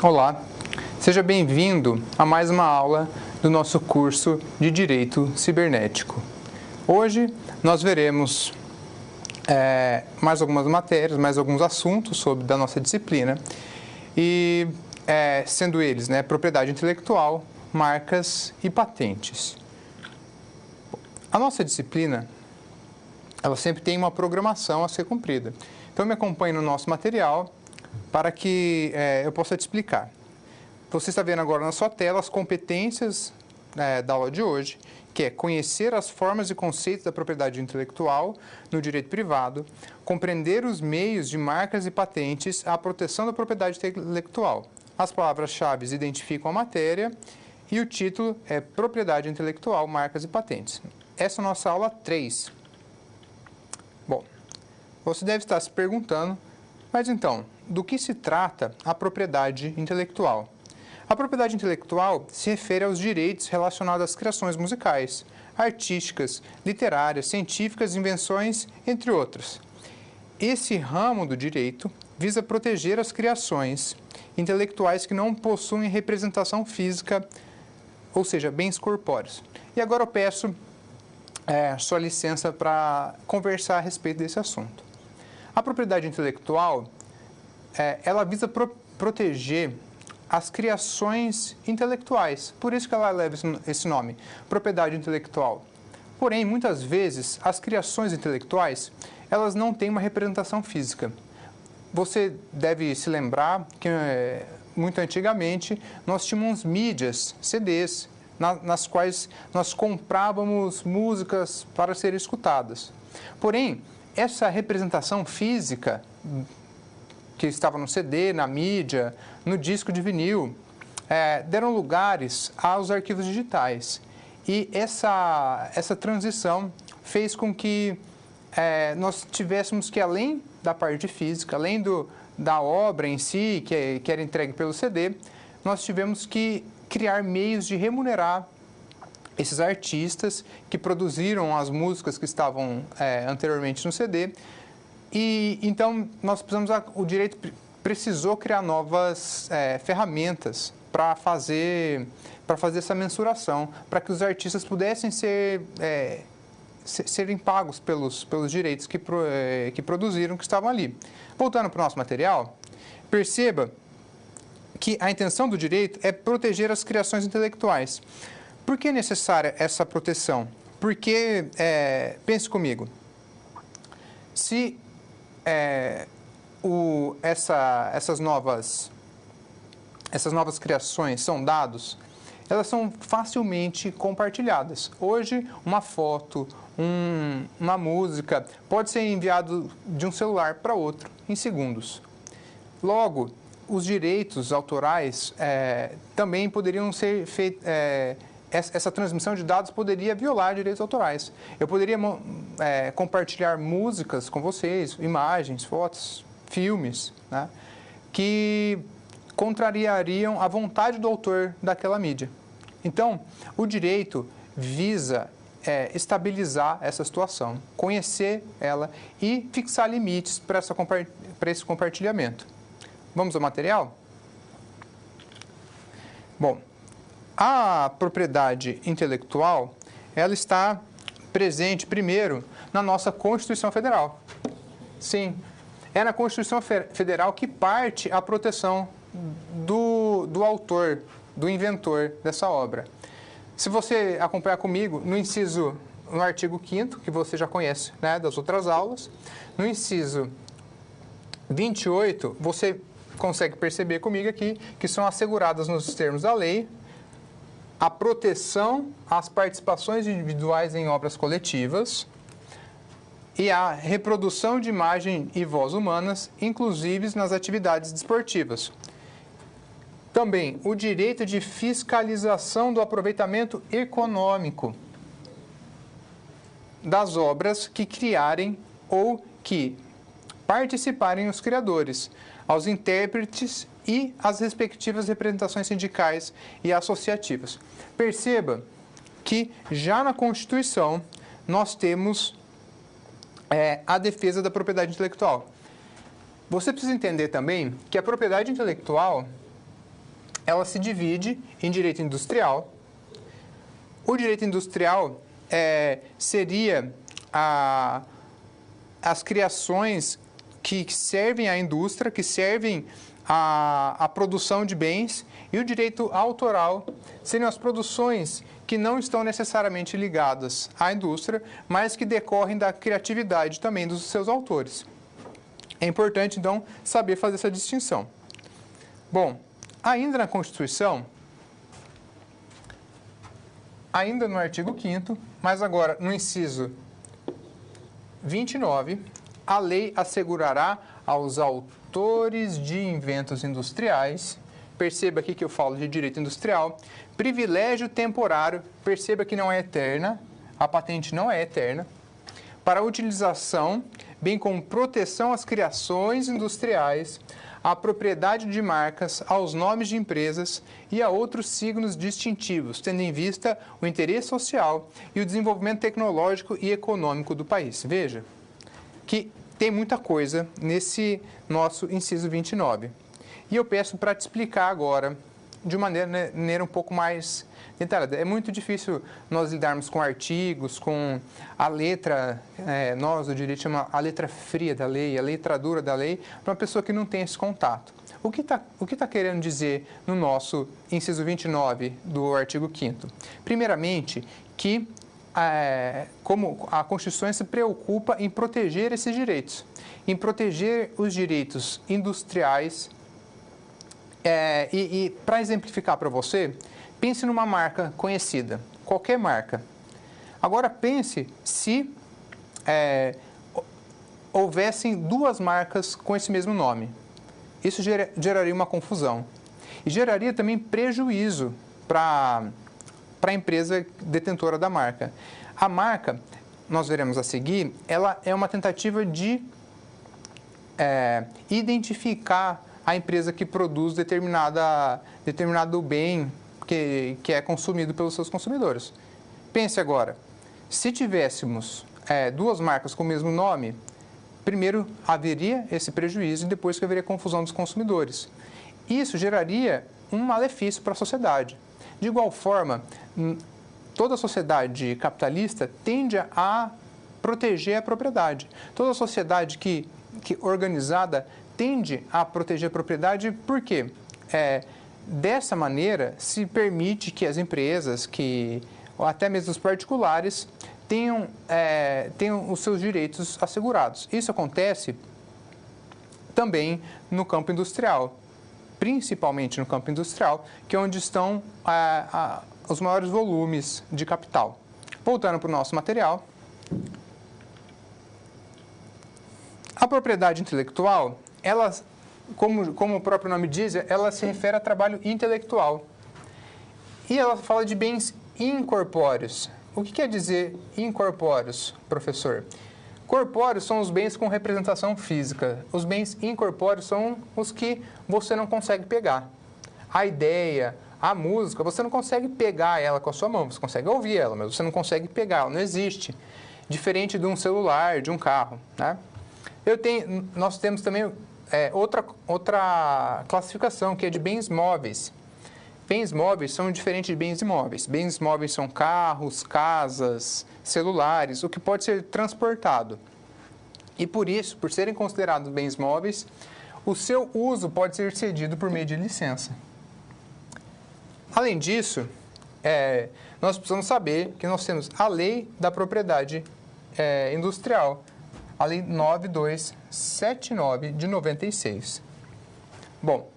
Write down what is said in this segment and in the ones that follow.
Olá, seja bem-vindo a mais uma aula do nosso curso de Direito Cibernético. Hoje nós veremos mais algumas matérias, mais alguns assuntos da nossa disciplina, e sendo eles propriedade intelectual, marcas e patentes. A nossa disciplina, ela sempre tem uma programação a ser cumprida. Então me acompanhe no nosso material para que eu possa te explicar. Você está vendo agora na sua tela as competências da aula de hoje, que é conhecer as formas e conceitos da propriedade intelectual no direito privado, compreender os meios de marcas e patentes à proteção da propriedade intelectual. As palavras-chave identificam a matéria e o título é Propriedade Intelectual, Marcas e Patentes. Essa é a nossa aula 3. Bom, você deve estar se perguntando, mas então, do que se trata a propriedade intelectual? A propriedade intelectual se refere aos direitos relacionados às criações musicais, artísticas, literárias, científicas, invenções, entre outras. Esse ramo do direito visa proteger as criações intelectuais que não possuem representação física, ou seja, bens corpóreos. E agora eu peço sua licença para conversar a respeito desse assunto. A propriedade intelectual, ela visa proteger as criações intelectuais, por isso que ela leva esse nome, propriedade intelectual. Porém, muitas vezes, as criações intelectuais, elas não têm uma representação física. Você deve se lembrar que, muito antigamente, nós tínhamos mídias, CDs, nas quais nós comprávamos músicas para serem escutadas. Porém, essa representação física que estava no CD, na mídia, no disco de vinil, deram lugares aos arquivos digitais. E essa transição fez com que nós tivéssemos que, além da parte física, além da obra em si, que era entregue pelo CD, nós tivemos que criar meios de remunerar esses artistas que produziram as músicas que estavam anteriormente no CD. E então o direito precisou criar novas ferramentas para fazer essa mensuração, para que os artistas pudessem serem pagos pelos direitos que produziram, que estavam ali. Voltando para o nosso material, perceba que a intenção do direito é proteger as criações intelectuais. Por que é necessária essa proteção? Porque, pense comigo, se essas novas criações são dados, elas são facilmente compartilhadas. Hoje, uma foto, uma música pode ser enviado de um celular para outro em segundos. Logo, os direitos autorais também poderiam ser feitos. Essa transmissão de dados poderia violar direitos autorais. Eu poderia compartilhar músicas com vocês, imagens, fotos, filmes, que contrariariam a vontade do autor daquela mídia. Então, o direito visa estabilizar essa situação, conhecer ela e fixar limites para esse compartilhamento. Vamos ao material? Bom, a propriedade intelectual, ela está presente, primeiro, na nossa Constituição Federal. Sim, é na Constituição Federal que parte a proteção do autor, do inventor dessa obra. Se você acompanhar comigo, no artigo 5º, que você já conhece das outras aulas, no inciso 28, você consegue perceber comigo aqui que são asseguradas nos termos da lei a proteção às participações individuais em obras coletivas e a reprodução de imagem e voz humanas, inclusive nas atividades desportivas. Também o direito de fiscalização do aproveitamento econômico das obras que criarem ou que participarem os criadores, aos intérpretes e às respectivas representações sindicais e associativas. Perceba que já na Constituição nós temos a defesa da propriedade intelectual. Você precisa entender também que a propriedade intelectual ela se divide em direito industrial. O direito industrial seria as criações que servem à indústria, que servem à produção de bens, e o direito autoral seriam as produções que não estão necessariamente ligadas à indústria, mas que decorrem da criatividade também dos seus autores. É importante, então, saber fazer essa distinção. Bom, ainda na Constituição, ainda no artigo 5º, mas agora no inciso 29, a lei assegurará aos autores de inventos industriais, perceba aqui que eu falo de direito industrial, privilégio temporário, perceba que não é eterna, a patente não é eterna, para utilização, bem como proteção às criações industriais, à propriedade de marcas, aos nomes de empresas e a outros signos distintivos, tendo em vista o interesse social e o desenvolvimento tecnológico e econômico do país. Veja que tem muita coisa nesse nosso inciso 29. E eu peço para te explicar agora, de uma maneira um pouco mais detalhada. É muito difícil nós lidarmos com artigos, com a letra, nós, o direito, chama a letra fria da lei, a letra dura da lei, para uma pessoa que não tem esse contato. O que tá querendo dizer no nosso inciso 29 do artigo 5º? Primeiramente, que como a Constituição se preocupa em proteger esses direitos, em proteger os direitos industriais. E para exemplificar para você, pense numa marca conhecida, qualquer marca. Agora pense se houvessem duas marcas com esse mesmo nome. Isso geraria uma confusão. E geraria também prejuízo para a empresa detentora da marca. A marca, nós veremos a seguir, ela é uma tentativa de identificar a empresa que produz determinado bem que é consumido pelos seus consumidores. Pense agora, se tivéssemos duas marcas com o mesmo nome, primeiro haveria esse prejuízo e depois que haveria confusão dos consumidores. Isso geraria um malefício para a sociedade. De igual forma, toda sociedade capitalista tende a proteger a propriedade. Toda sociedade que organizada tende a proteger a propriedade porque dessa maneira se permite que as empresas, ou até mesmo os particulares, tenham os seus direitos assegurados. Isso acontece também no campo industrial, principalmente no campo industrial, que é onde estão os maiores volumes de capital. Voltando para o nosso material. A propriedade intelectual, ela, como o próprio nome diz, ela se refere a trabalho intelectual. E ela fala de bens incorpóreos. O que quer dizer incorpóreos, professor? Corpóreos são os bens com representação física. Os bens incorpóreos são os que você não consegue pegar. A ideia, a música, você não consegue pegar ela com a sua mão. Você consegue ouvir ela, mas você não consegue pegar ela. Não existe. Diferente de um celular, de um carro, né? Nós temos também outra classificação, que é de bens móveis. Bens móveis são diferentes de bens imóveis. Bens móveis são carros, casas, celulares, o que pode ser transportado. E por isso, por serem considerados bens móveis, o seu uso pode ser cedido por meio de licença. Além disso, nós precisamos saber que nós temos a Lei da Propriedade Industrial, a Lei 9279 de 96. Bom,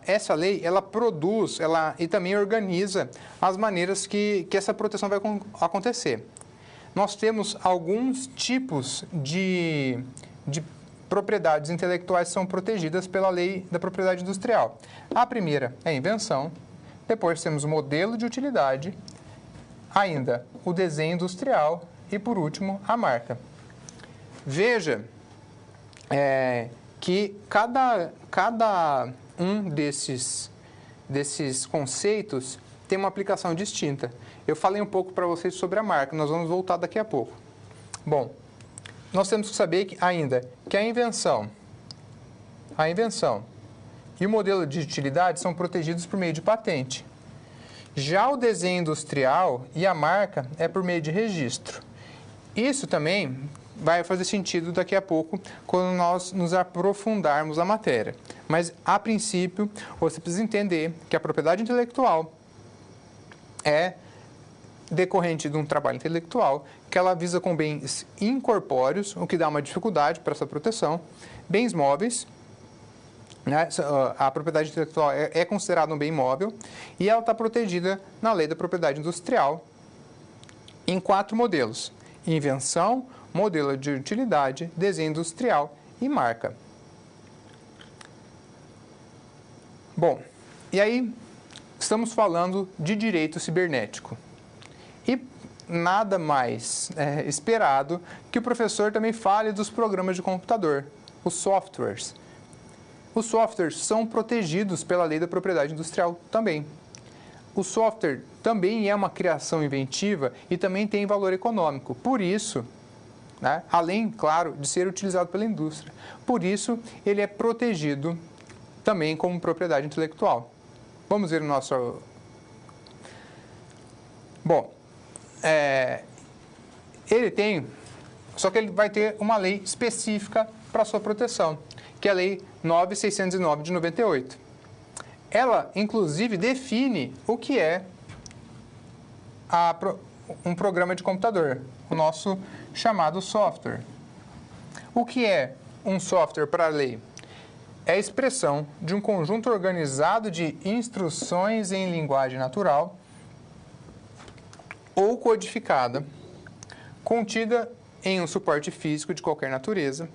essa lei, ela produz e também organiza as maneiras que essa proteção vai acontecer. Nós temos alguns tipos de propriedades intelectuais que são protegidas pela Lei da Propriedade Industrial. A primeira é a invenção, depois temos o modelo de utilidade, ainda o desenho industrial e, por último, a marca. Veja que cada um desses conceitos tem uma aplicação distinta. Eu falei um pouco para vocês sobre a marca, nós vamos voltar daqui a pouco. Bom, nós temos que saber ainda que a invenção e o modelo de utilidade são protegidos por meio de patente. Já o desenho industrial e a marca é por meio de registro. Isso também vai fazer sentido daqui a pouco, quando nós nos aprofundarmos na matéria. Mas, a princípio, você precisa entender que a propriedade intelectual é decorrente de um trabalho intelectual, que ela visa com bens incorpóreos, o que dá uma dificuldade para essa proteção, bens móveis, né? A propriedade intelectual é considerada um bem móvel, e ela está protegida na lei da propriedade industrial em 4 modelos: invenção, modelo de utilidade, desenho industrial e marca. Bom, e aí estamos falando de direito cibernético. E nada mais esperado que o professor também fale dos programas de computador, os softwares. Os softwares são protegidos pela lei da propriedade industrial também. O software também é uma criação inventiva e também tem valor econômico. Por isso, né, além, claro, de ser utilizado pela indústria, por isso ele é protegido também como propriedade intelectual. Vamos ver o nosso... Bom, ele tem... Só que ele vai ter uma lei específica para sua proteção, que é a Lei 9.609 de 98. Ela, inclusive, define o que é um programa de computador, o nosso chamado software. O que é um software para a lei? É a expressão de um conjunto organizado de instruções em linguagem natural ou codificada, contida em um suporte físico de qualquer natureza,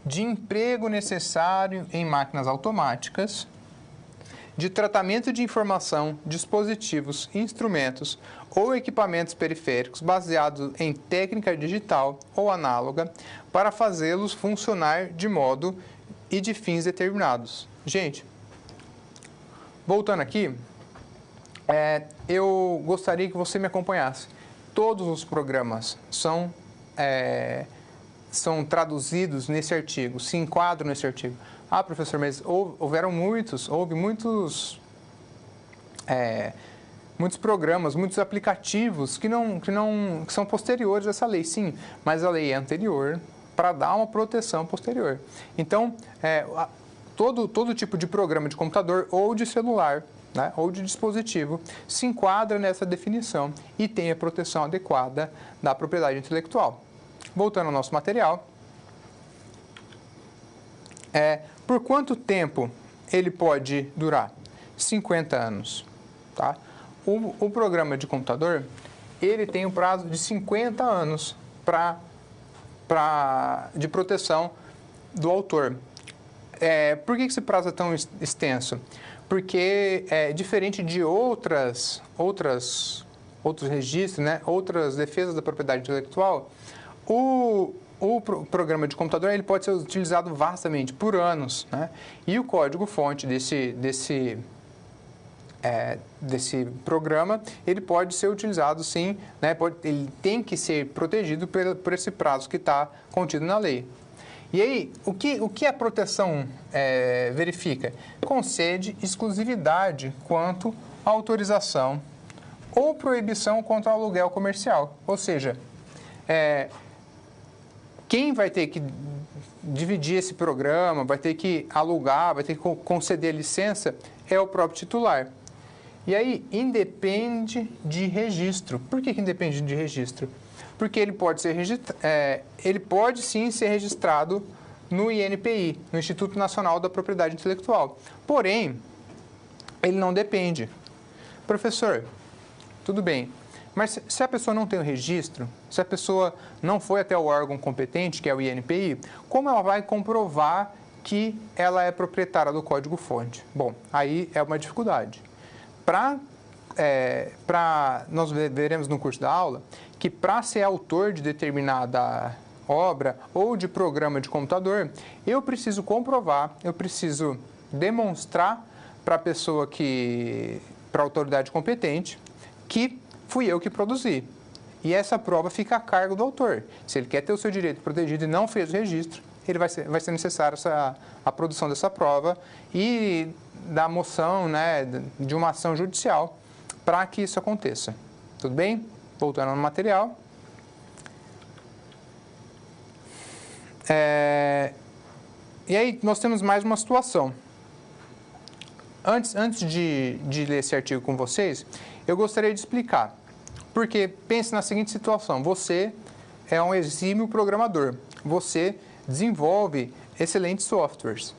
de emprego necessário em máquinas automáticas, de tratamento de informação, dispositivos, instrumentos ou equipamentos periféricos baseados em técnica digital ou análoga para fazê-los funcionar de modo e de fins determinados. Gente, voltando aqui, eu gostaria que você me acompanhasse. Todos os programas são traduzidos nesse artigo, se enquadram nesse artigo. Ah, professor, mas houve muitos programas, muitos aplicativos que são posteriores a essa lei. Sim, mas a lei é anterior para dar uma proteção posterior. Então, todo tipo de programa de computador ou de celular, né, ou de dispositivo se enquadra nessa definição e tem a proteção adequada da propriedade intelectual. Voltando ao nosso material, por quanto tempo ele pode durar? 50 anos. Tá? O programa de computador, ele tem um prazo de 50 anos de proteção do autor. Por que esse prazo é tão extenso? Porque, diferente de outros registros, né, outras defesas da propriedade intelectual, o programa de computador ele pode ser utilizado vastamente, por anos, né? E o código-fonte desse programa, ele pode ser utilizado sim, né? Ele tem que ser protegido por esse prazo que está contido na lei. E aí, o que a proteção verifica? Concede exclusividade quanto à autorização ou proibição contra o aluguel comercial. Ou seja, quem vai ter que dividir esse programa, vai ter que alugar, vai ter que conceder licença, é o próprio titular. E aí, independe de registro. Por que independe de registro? Porque ele pode sim ser registrado no INPI, no Instituto Nacional da Propriedade Intelectual. Porém, ele não depende. Professor, tudo bem, mas se a pessoa não tem o registro, se a pessoa não foi até o órgão competente, que é o INPI, como ela vai comprovar que ela é proprietária do código-fonte? Bom, aí é uma dificuldade. Nós veremos no curso da aula que para ser autor de determinada obra ou de programa de computador, eu preciso comprovar, eu preciso demonstrar para a pessoa para a autoridade competente, que fui eu que produzi. E essa prova fica a cargo do autor. Se ele quer ter o seu direito protegido e não fez o registro, vai ser necessário a produção dessa prova e da moção, né, de uma ação judicial para que isso aconteça. Tudo bem? Voltando no material. E aí nós temos mais uma situação. Antes de ler esse artigo com vocês, eu gostaria de explicar. Porque pense na seguinte situação: você é um exímio programador, você desenvolve excelentes softwares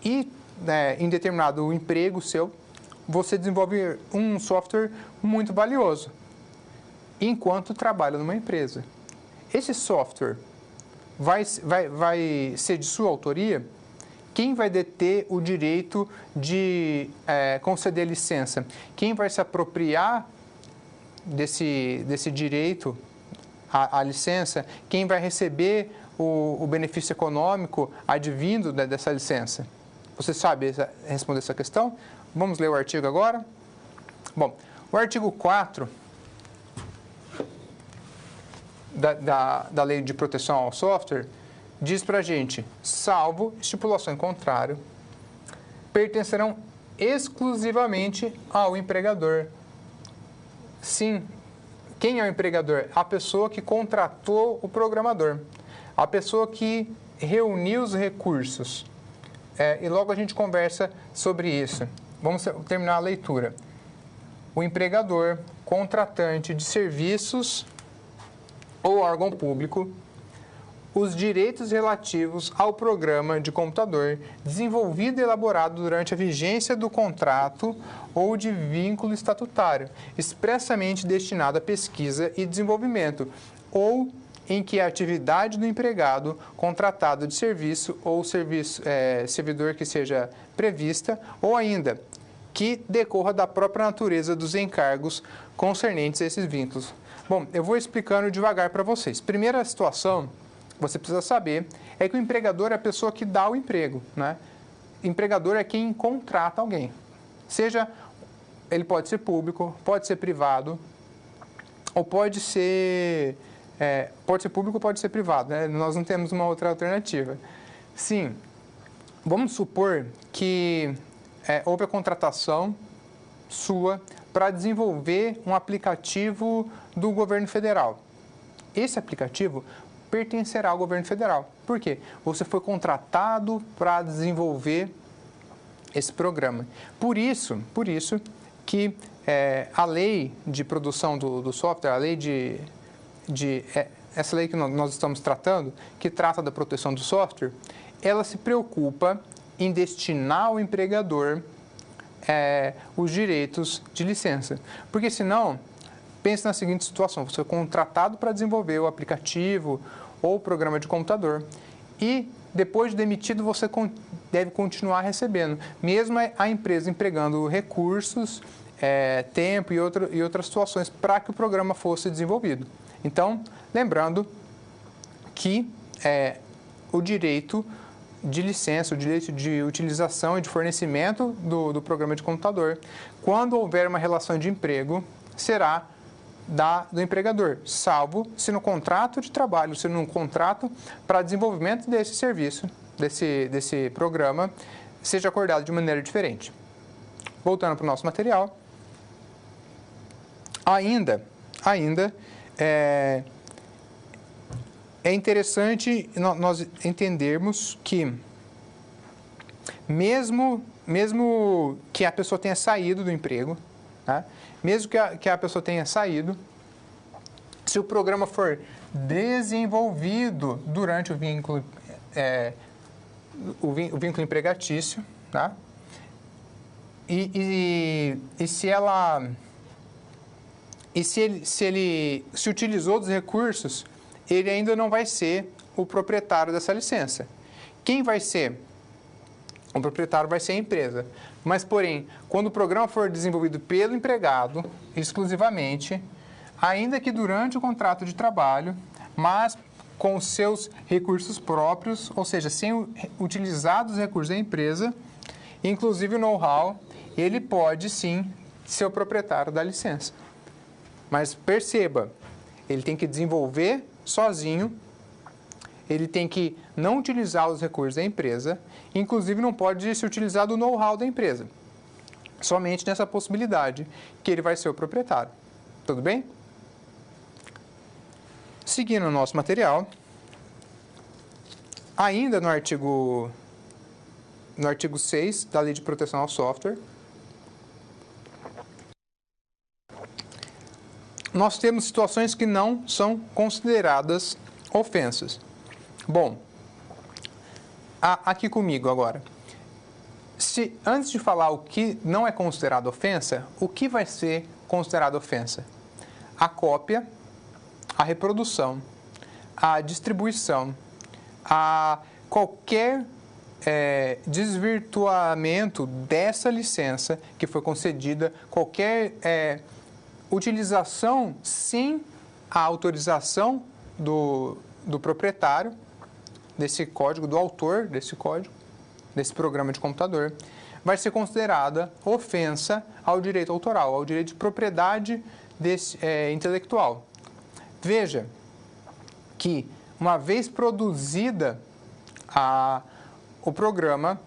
e em determinado emprego seu, você desenvolve um software muito valioso enquanto trabalha numa empresa. Esse software vai ser de sua autoria? Quem vai deter o direito de conceder licença? Quem vai se apropriar desse direito à licença? Quem vai receber o benefício econômico advindo dessa licença? Você sabe responder essa questão? Vamos ler o artigo agora? Bom, o artigo 4 da Lei de Proteção ao Software diz para a gente: salvo estipulação em contrário, pertencerão exclusivamente ao empregador. Sim, quem é o empregador? A pessoa que contratou o programador, a pessoa que reuniu os recursos. E logo a gente conversa sobre isso. Vamos terminar a leitura. O empregador, contratante de serviços ou órgão público, os direitos relativos ao programa de computador desenvolvido e elaborado durante a vigência do contrato ou de vínculo estatutário, expressamente destinado à pesquisa e desenvolvimento, ou em que a atividade do empregado, contratado de serviço ou servidor que seja prevista, ou ainda que decorra da própria natureza dos encargos concernentes a esses vínculos. Bom, eu vou explicando devagar para vocês. Primeira situação, você precisa saber, é que o empregador é a pessoa que dá o emprego, né? Empregador é quem contrata alguém. Seja, ele pode ser público, pode ser privado, ou pode ser público ou pode ser privado, né? Nós não temos uma outra alternativa. Sim, vamos supor que houve a contratação sua para desenvolver um aplicativo do governo federal. Esse aplicativo pertencerá ao governo federal. Por quê? Você foi contratado para desenvolver esse programa. Por isso que a lei de produção do software, a lei essa lei que nós estamos tratando, que trata da proteção do software, ela se preocupa em destinar ao empregador os direitos de licença. Porque senão, pense na seguinte situação: você é contratado para desenvolver o aplicativo ou o programa de computador e depois de demitido você deve continuar recebendo, mesmo a empresa empregando recursos, tempo e outras situações para que o programa fosse desenvolvido. Então, lembrando que o direito de licença, o direito de utilização e de fornecimento do programa de computador, quando houver uma relação de emprego, será do empregador, salvo se no contrato de trabalho, se no contrato para desenvolvimento desse serviço, desse programa, seja acordado de maneira diferente. Voltando para o nosso material, ainda é interessante nós entendermos que mesmo que a pessoa tenha saído do emprego, tá? Mesmo que a pessoa tenha saído, se o programa for desenvolvido durante o vínculo empregatício, tá? E se ele se utilizou dos recursos, ele ainda não vai ser o proprietário dessa licença. Quem vai ser? O proprietário vai ser a empresa. Mas, porém, quando o programa for desenvolvido pelo empregado, exclusivamente, ainda que durante o contrato de trabalho, mas com os seus recursos próprios, ou seja, sem utilizar os recursos da empresa, inclusive o know-how, ele pode, sim, ser o proprietário da licença. Mas perceba, ele tem que desenvolver sozinho ele tem que não utilizar os recursos da empresa, inclusive não pode se utilizar do know-how da empresa. Somente nessa possibilidade que ele vai ser o proprietário. Tudo bem? Seguindo o nosso material, ainda no artigo 6 da Lei de Proteção ao Software, nós temos situações que não são consideradas ofensas. Bom, aqui comigo agora. Antes de falar o que não é considerado ofensa, o que vai ser considerado ofensa? A cópia, a reprodução, a distribuição, a qualquer desvirtuamento dessa licença que foi concedida, qualquer utilização sem a autorização do proprietário desse código, do autor desse código, desse programa de computador, vai ser considerada ofensa ao direito autoral, ao direito de propriedade intelectual. Veja que, uma vez produzida o programa,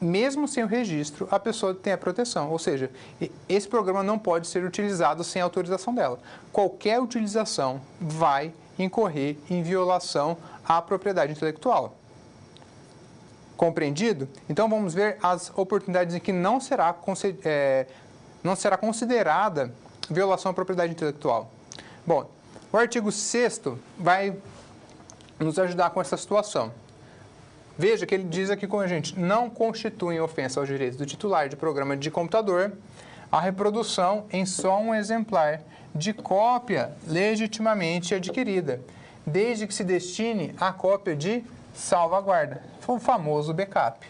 mesmo sem o registro, a pessoa tem a proteção. Ou seja, esse programa não pode ser utilizado sem autorização dela. Qualquer utilização vai incorrer em violação à propriedade intelectual. Compreendido? Então, vamos ver as oportunidades em que não será considerada violação à propriedade intelectual. Bom, o artigo 6º vai nos ajudar com essa situação. Veja que ele diz aqui com a gente: não constituem ofensa aos direitos do titular de programa de computador a reprodução em só um exemplar de cópia legitimamente adquirida, desde que se destine à cópia de salvaguarda, o famoso backup,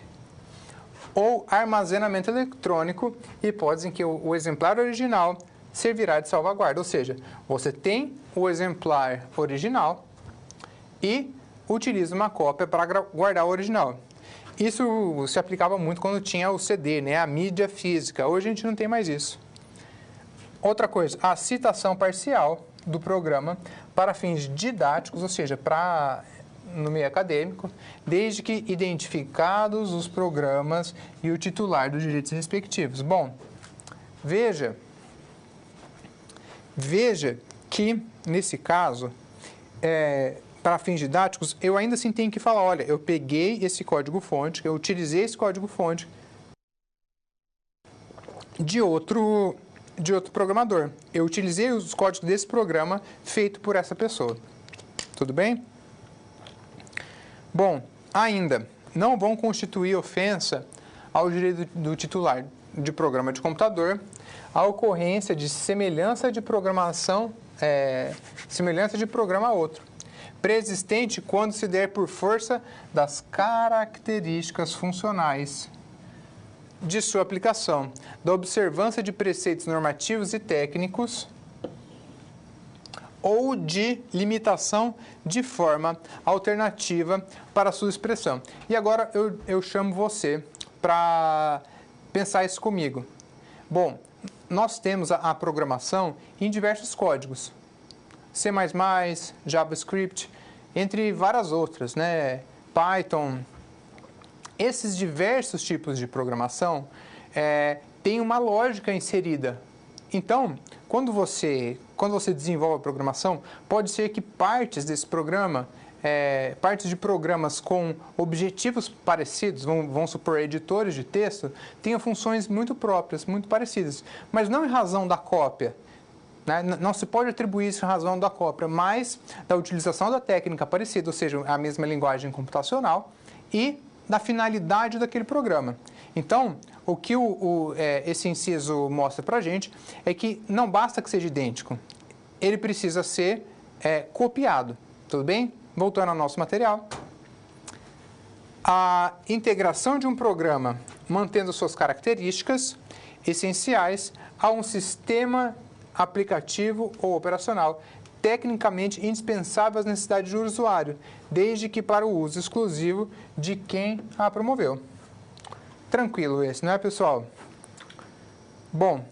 ou armazenamento eletrônico, hipótese em que o exemplar original servirá de salvaguarda. Ou seja, você tem o exemplar original e utiliza uma cópia para guardar o original. Isso se aplicava muito quando tinha o CD, né, a mídia física. Hoje a gente não tem mais isso. Outra coisa, a citação parcial do programa para fins didáticos, ou seja, no meio acadêmico, desde que identificados os programas e o titular dos direitos respectivos. Bom, veja que, nesse caso, para fins didáticos, eu ainda assim tenho que falar: olha, eu peguei esse código-fonte, eu utilizei esse código-fonte de outro programador. Eu utilizei os códigos desse programa feito por essa pessoa. Tudo bem? Bom, ainda, não vão constituir ofensa ao direito do titular de programa de computador a ocorrência de semelhança de programação, semelhança de programa a outro, preexistente quando se der por força das características funcionais de sua aplicação, da observância de preceitos normativos e técnicos ou de limitação de forma alternativa para sua expressão. E agora eu chamo você para pensar isso comigo. Bom, nós temos a programação em diversos códigos. C++, JavaScript, entre várias outras, né? Python. Esses diversos tipos de programação têm uma lógica inserida. Então, quando você desenvolve a programação, pode ser que partes desse programa, partes de programas com objetivos parecidos, vamos supor, editores de texto, tenham funções muito próprias, muito parecidas, mas não em razão da cópia. Né? Não se pode atribuir isso em razão da cópia, mas da utilização da técnica parecida, ou seja, a mesma linguagem computacional, e da finalidade daquele programa. Então, o que esse inciso mostra para a gente é que não basta que seja idêntico, ele precisa ser copiado. Tudo bem? Voltando ao nosso material. A integração de um programa mantendo suas características essenciais a um sistema aplicativo ou operacional tecnicamente indispensável às necessidades do usuário, desde que para o uso exclusivo de quem a promoveu. Tranquilo esse, não é, pessoal? Bom,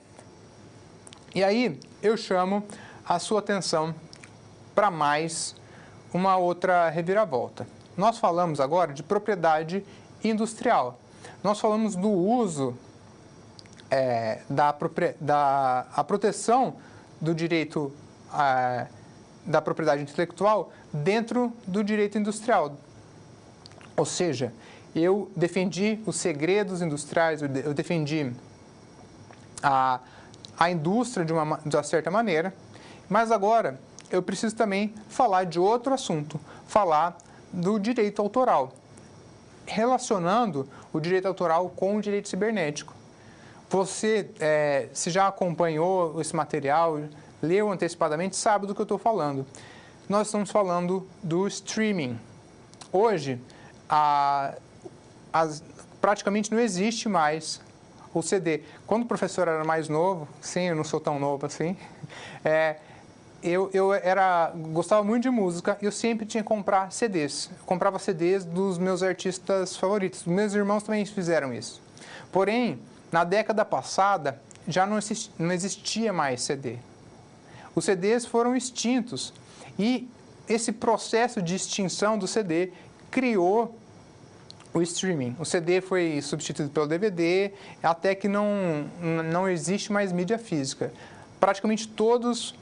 e aí eu chamo a sua atenção para mais uma outra reviravolta. Nós falamos agora de propriedade industrial. Nós falamos do uso a proteção do direito da propriedade intelectual dentro do direito industrial. Ou seja, eu defendi os segredos industriais, eu defendi a indústria de uma certa maneira, mas agora eu preciso também falar de outro assunto, falar do direito autoral, relacionando o direito autoral com o direito cibernético. Você, se já acompanhou esse material, leu antecipadamente, sabe do que eu estou falando. Nós estamos falando do streaming. Hoje, praticamente não existe mais o CD. Quando o professor era mais novo, sim, eu não sou tão novo assim, eu gostava muito de música e eu sempre tinha que comprar CDs. Eu comprava CDs dos meus artistas favoritos. Meus irmãos também fizeram isso. Porém, na década passada, já não existia mais CD. Os CDs foram extintos e esse processo de extinção do CD criou o streaming. O CD foi substituído pelo DVD, até que não existe mais mídia física. Praticamente todas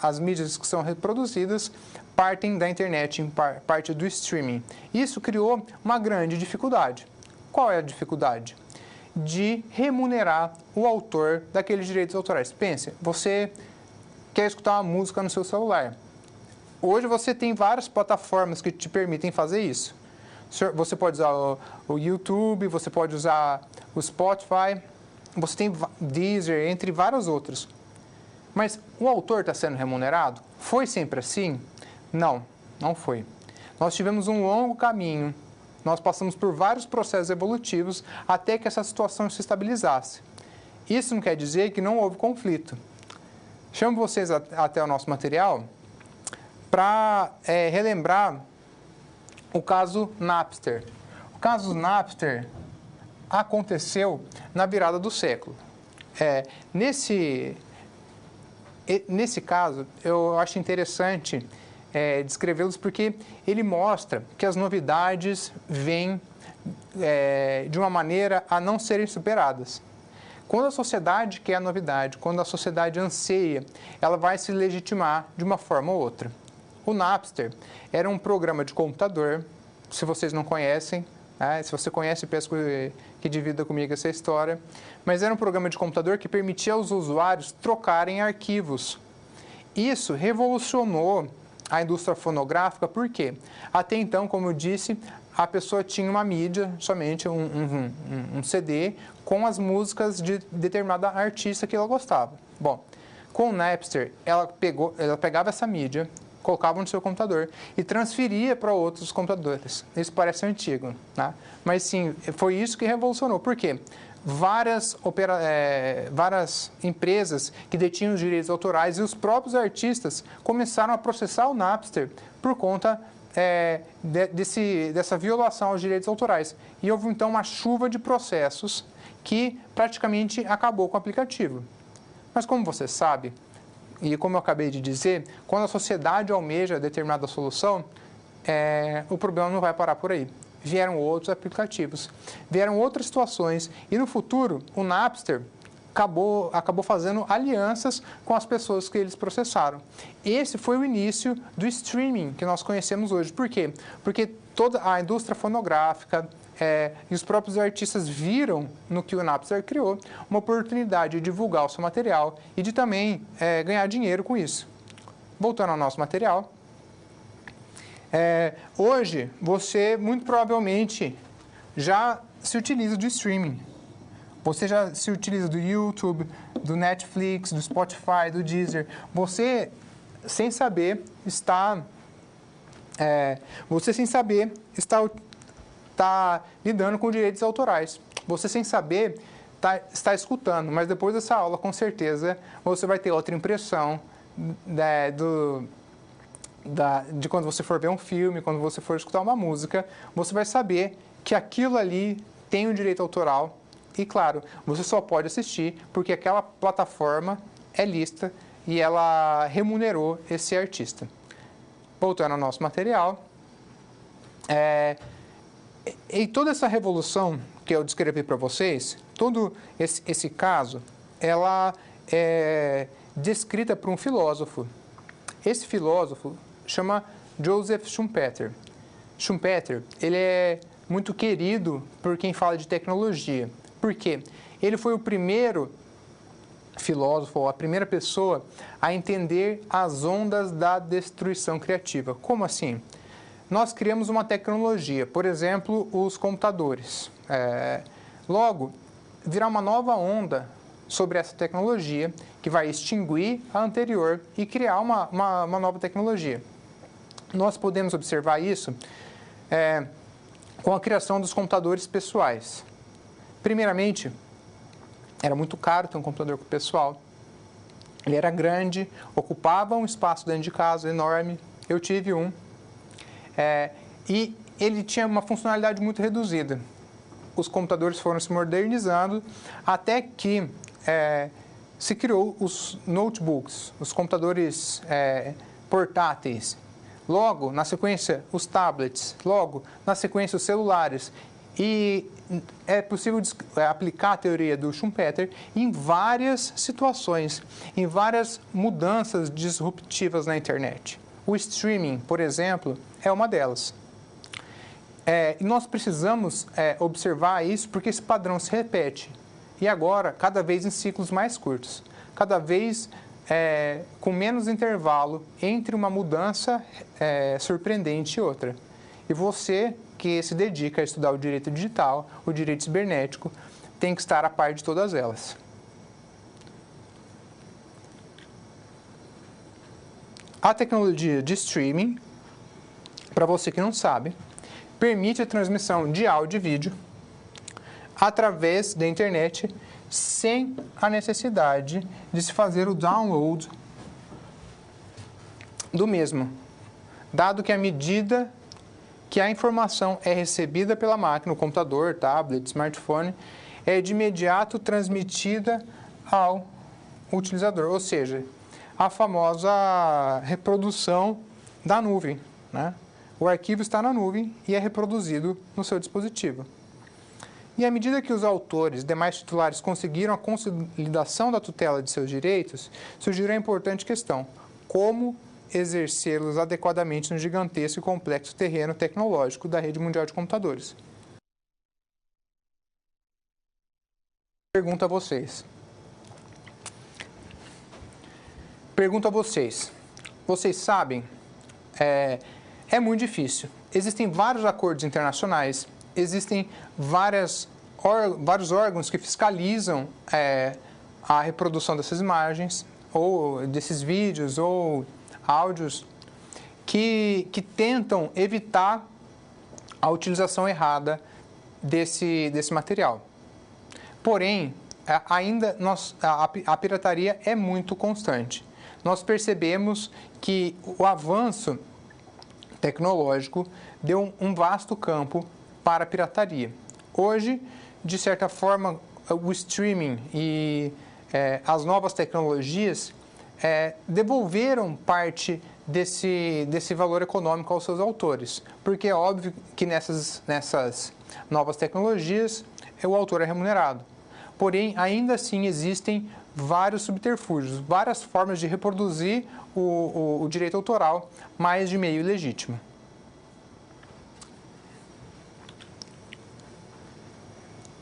as mídias que são reproduzidas partem da internet, parte do streaming. Isso criou uma grande dificuldade. Qual é a dificuldade? De remunerar o autor daqueles direitos autorais. Pense, você quer escutar uma música no seu celular. Hoje você tem várias plataformas que te permitem fazer isso. Você pode usar o YouTube, você pode usar o Spotify, você tem Deezer, entre vários outros. Mas o autor está sendo remunerado? Foi sempre assim? Não, não foi. Nós tivemos um longo caminho. Nós passamos por vários processos evolutivos até que essa situação se estabilizasse. Isso não quer dizer que não houve conflito. Chamo vocês até o nosso material para relembrar o caso Napster. O caso Napster aconteceu na virada do século. Nesse caso, eu acho interessante descrevê-los porque ele mostra que as novidades vêm de uma maneira a não serem superadas. Quando a sociedade quer a novidade, quando a sociedade anseia, ela vai se legitimar de uma forma ou outra. O Napster era um programa de computador, se vocês não conhecem, se você conhece, peço que divida comigo essa história, mas era um programa de computador que permitia aos usuários trocarem arquivos. Isso revolucionou a indústria fonográfica, por quê? Até então, como eu disse, a pessoa tinha uma mídia, somente um CD, com as músicas de determinada artista que ela gostava. Bom, com o Napster, ela pegava essa mídia, colocava no seu computador e transferia para outros computadores. Isso parece antigo, né? Mas sim, foi isso que revolucionou. Por quê? Várias empresas que detinham os direitos autorais e os próprios artistas começaram a processar o Napster por conta dessa violação aos direitos autorais. E houve então uma chuva de processos que praticamente acabou com o aplicativo. Mas como você sabe, e como eu acabei de dizer, quando a sociedade almeja determinada solução, o problema não vai parar por aí. Vieram outros aplicativos, vieram outras situações, e no futuro o Napster acabou fazendo alianças com as pessoas que eles processaram. Esse foi o início do streaming que nós conhecemos hoje. Por quê? Porque toda a indústria fonográfica e os próprios artistas viram no que o Napster criou uma oportunidade de divulgar o seu material e de também ganhar dinheiro com isso. Voltando ao nosso material. Hoje, você muito provavelmente já se utiliza do streaming. Você já se utiliza do YouTube, do Netflix, do Spotify, do Deezer. Você, sem saber, está lidando com direitos autorais. Você, sem saber, está escutando. Mas depois dessa aula, com certeza, você vai ter outra impressão de quando você for ver um filme, quando você for escutar uma música, você vai saber que aquilo ali tem um direito autoral e, claro, você só pode assistir porque aquela plataforma é lista e ela remunerou esse artista. voltando ao nosso material, e toda essa revolução que eu descrevi para vocês, todo esse caso, ela é descrita por um filósofo. Esse filósofo chama Joseph Schumpeter. Schumpeter, ele é muito querido por quem fala de tecnologia. Por quê? Ele foi o primeiro filósofo, ou a primeira pessoa a entender as ondas da destruição criativa. Como assim? Nós criamos uma tecnologia, por exemplo, os computadores. Logo, virá uma nova onda sobre essa tecnologia que vai extinguir a anterior e criar uma nova tecnologia. Nós podemos observar isso com a criação dos computadores pessoais. Primeiramente, era muito caro ter um computador pessoal. Ele era grande, ocupava um espaço dentro de casa enorme. Eu tive um. E ele tinha uma funcionalidade muito reduzida. Os computadores foram se modernizando até que se criou os notebooks, os computadores portáteis. Logo, na sequência, os tablets. Logo, na sequência, os celulares. E é possível aplicar a teoria do Schumpeter em várias situações, em várias mudanças disruptivas na internet. O streaming, por exemplo, é uma delas. E nós precisamos observar isso porque esse padrão se repete. E agora, cada vez em ciclos mais curtos. Cada vez com menos intervalo entre uma mudança surpreendente e outra. E você que se dedica a estudar o direito digital, o direito cibernético, tem que estar a par de todas elas. A tecnologia de streaming, para você que não sabe, permite a transmissão de áudio e vídeo através da internet sem a necessidade de se fazer o download do mesmo, dado que à medida que a informação é recebida pela máquina, o computador, tablet, smartphone, é de imediato transmitida ao utilizador, ou seja, a famosa reprodução da nuvem, né? O arquivo está na nuvem e é reproduzido no seu dispositivo. E à medida que os autores, demais titulares, conseguiram a consolidação da tutela de seus direitos, surgiu a importante questão: como exercê-los adequadamente no gigantesco e complexo terreno tecnológico da rede mundial de computadores? Pergunto a vocês. Vocês sabem, é muito difícil. Existem vários acordos internacionais, existem vários órgãos que fiscalizam a reprodução dessas imagens, ou desses vídeos, ou áudios, que tentam evitar a utilização errada desse material. Porém, ainda a pirataria é muito constante. Nós percebemos que o avanço tecnológico deu um vasto campo para a pirataria. Hoje, de certa forma, o streaming e as novas tecnologias devolveram parte desse valor econômico aos seus autores, porque é óbvio que nessas novas tecnologias o autor é remunerado. Porém, ainda assim existem vários subterfúgios, várias formas de reproduzir o direito autoral, mas de meio ilegítimo.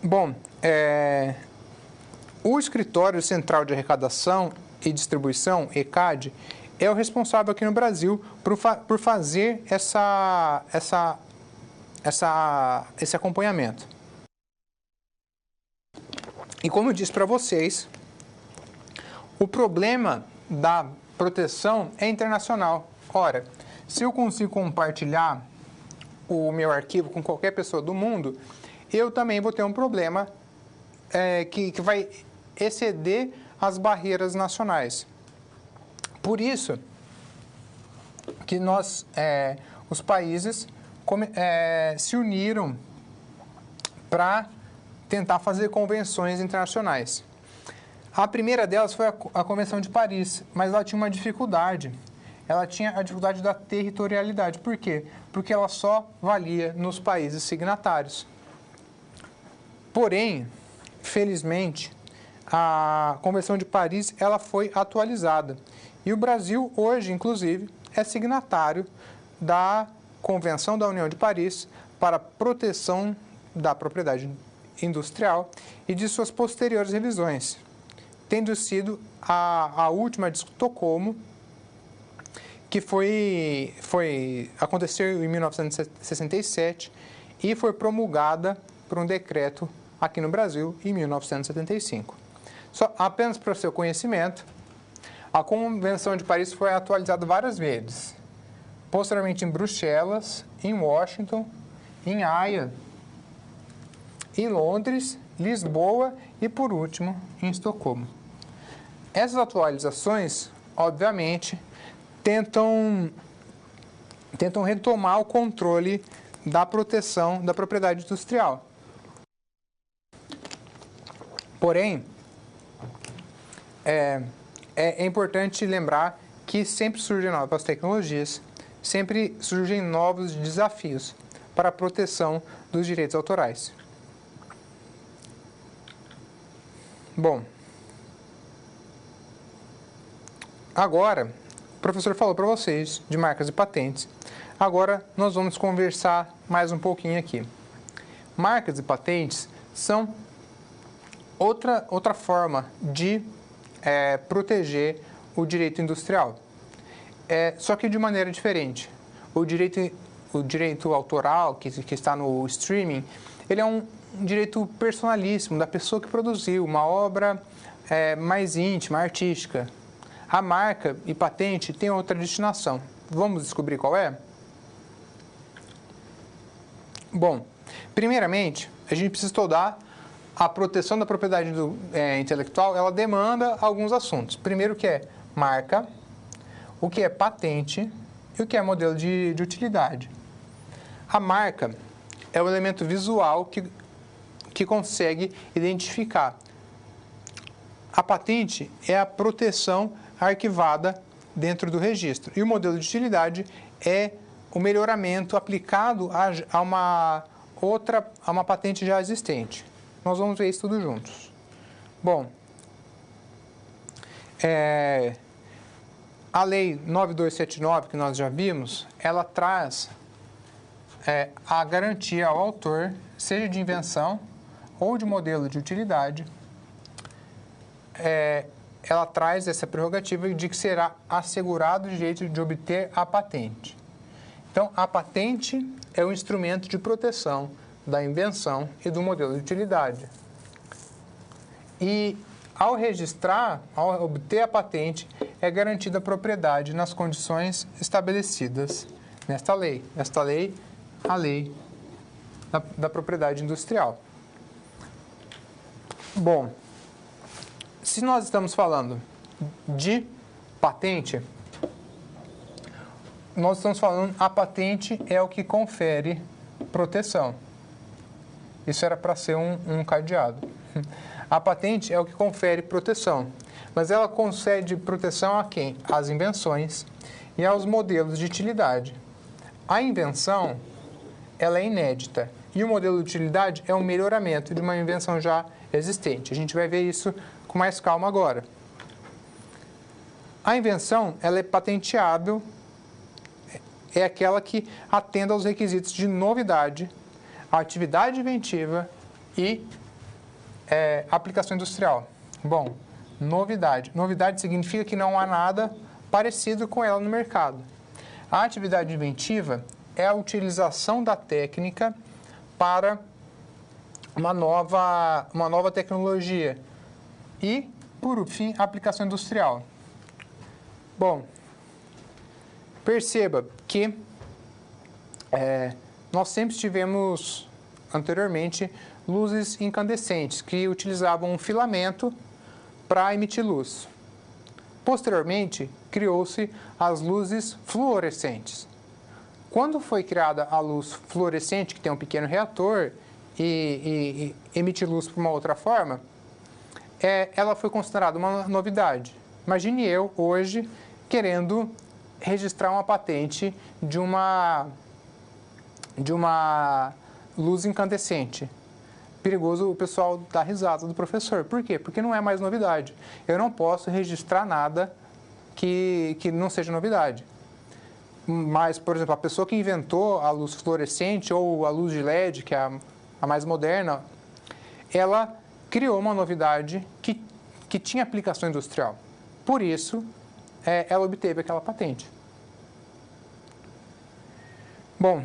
Bom, o Escritório Central de Arrecadação e Distribuição, ECAD, é o responsável aqui no Brasil por fazer esse acompanhamento. E como eu disse para vocês, o problema da proteção é internacional. Ora, se eu consigo compartilhar o meu arquivo com qualquer pessoa do mundo, eu também vou ter um problema que vai exceder as barreiras nacionais. Por isso que os países se uniram para tentar fazer convenções internacionais. A primeira delas foi a Convenção de Paris, mas ela tinha uma dificuldade. ela tinha a dificuldade da territorialidade. Por quê? Porque ela só valia nos países signatários. Porém, felizmente, a Convenção de Paris ela foi atualizada. E o Brasil, hoje, inclusive, é signatário da Convenção da União de Paris para a proteção da propriedade industrial e de suas posteriores revisões, tendo sido a última de Estocolmo, que aconteceu em 1967 e foi promulgada por um decreto aqui no Brasil em 1975. Apenas para o seu conhecimento, a Convenção de Paris foi atualizada várias vezes, posteriormente em Bruxelas, em Washington, em Haia, em Londres, Lisboa e, por último, em Estocolmo. Essas atualizações, obviamente, tentam retomar o controle da proteção da propriedade industrial. Porém, é importante lembrar que sempre surgem novas tecnologias, sempre surgem novos desafios para a proteção dos direitos autorais. Bom, agora, o professor falou para vocês de marcas e patentes. Agora, nós vamos conversar mais um pouquinho aqui. Marcas e patentes são outra forma de proteger o direito industrial, só que de maneira diferente. O direito autoral, que está no streaming, ele é um direito personalíssimo da pessoa que produziu uma obra mais íntima, artística. A marca e patente tem outra destinação. Vamos descobrir qual é? Bom, primeiramente, a gente precisa estudar a proteção da propriedade intelectual. Ela demanda alguns assuntos. Primeiro, o que é marca, o que é patente e o que é modelo de utilidade. A marca é o elemento visual que consegue identificar. A patente é a proteção arquivada dentro do registro. E o modelo de utilidade é o melhoramento aplicado a uma patente já existente. Nós vamos ver isso tudo juntos. Bom, a Lei 9279, que nós já vimos, ela traz a garantia ao autor, seja de invenção ou de modelo de utilidade, ela traz essa prerrogativa de que será assegurado o direito de obter a patente. Então, a patente é o instrumento de proteção da invenção e do modelo de utilidade. E, ao registrar, ao obter a patente, é garantida a propriedade nas condições estabelecidas nesta lei. Esta lei, a lei da propriedade industrial. Bom, se nós estamos falando de patente, nós estamos falando, a patente é o que confere proteção. Isso era para ser um cadeado. A patente é o que confere proteção, mas ela concede proteção a quem? Às invenções e aos modelos de utilidade. A invenção, ela é inédita, e o modelo de utilidade é um melhoramento de uma invenção já existente. A gente vai ver isso com mais calma agora. A invenção, ela é patenteável, é aquela que atende aos requisitos de novidade, atividade inventiva e aplicação industrial. Bom, novidade. Novidade significa que não há nada parecido com ela no mercado. A atividade inventiva é a utilização da técnica para uma nova tecnologia. E, por fim, a aplicação industrial. Bom, perceba que nós sempre tivemos, anteriormente, luzes incandescentes, que utilizavam um filamento para emitir luz. Posteriormente, criou-se as luzes fluorescentes. Quando foi criada a luz fluorescente, que tem um pequeno reator e emite luz por uma outra forma, ela foi considerada uma novidade. Imagine eu, hoje, querendo registrar uma patente de uma luz incandescente. Perigoso o pessoal dar risada do professor. Por quê? Porque não é mais novidade. Eu não posso registrar nada que não seja novidade. Mas, por exemplo, a pessoa que inventou a luz fluorescente ou a luz de LED, que é a mais moderna, ela criou uma novidade que tinha aplicação industrial. Por isso, ela obteve aquela patente. Bom,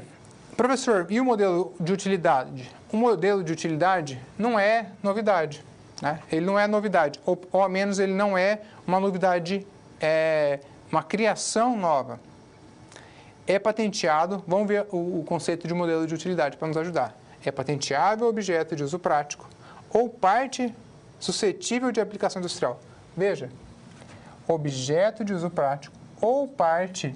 professor, e o modelo de utilidade? O modelo de utilidade não é novidade, né? Ele não é novidade, ou ao menos ele não é uma novidade, uma criação nova. É patenteado, vamos ver o conceito de modelo de utilidade para nos ajudar. É patenteável objeto de uso prático ou parte suscetível de aplicação industrial. Veja, objeto de uso prático ou parte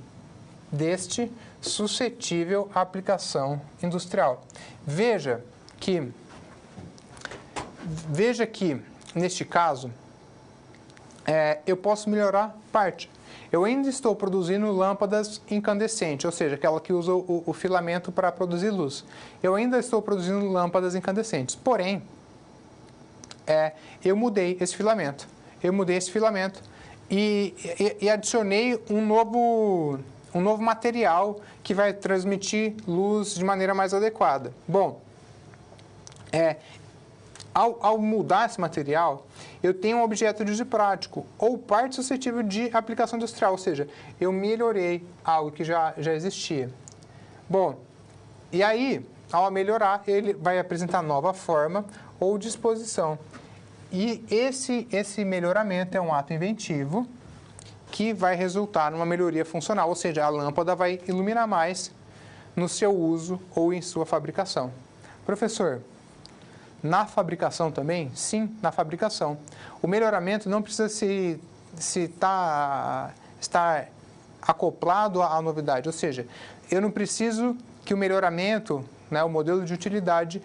deste suscetível à aplicação industrial. Veja que, neste caso, eu posso melhorar parte. Eu ainda estou produzindo lâmpadas incandescentes, ou seja, aquela que usa o filamento para produzir luz. Eu ainda estou produzindo lâmpadas incandescentes, porém, eu mudei esse filamento. E adicionei um novo material que vai transmitir luz de maneira mais adequada. Bom, ao mudar esse material, eu tenho um objeto de uso prático ou parte suscetível de aplicação industrial, ou seja, eu melhorei algo que já existia. Bom, e aí, ao melhorar, ele vai apresentar nova forma ou disposição. E esse melhoramento é um ato inventivo que vai resultar numa melhoria funcional, ou seja, a lâmpada vai iluminar mais no seu uso ou em sua fabricação. Professor, na fabricação também? Sim, na fabricação. O melhoramento não precisa estar acoplado à novidade, ou seja, eu não preciso que o melhoramento, né, o modelo de utilidade,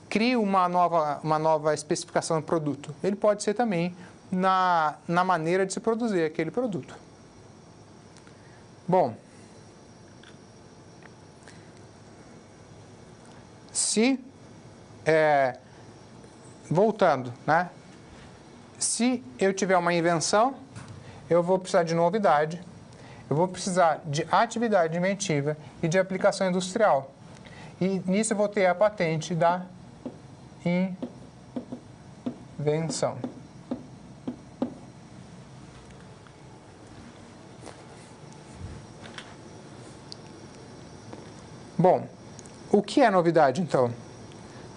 crie uma nova especificação do produto. Ele pode ser também na maneira de se produzir aquele produto. Bom, voltando, né? Se eu tiver uma invenção, eu vou precisar de novidade, eu vou precisar de atividade inventiva e de aplicação industrial. E nisso eu vou ter a patente da invenção. Bom, o que é novidade, então?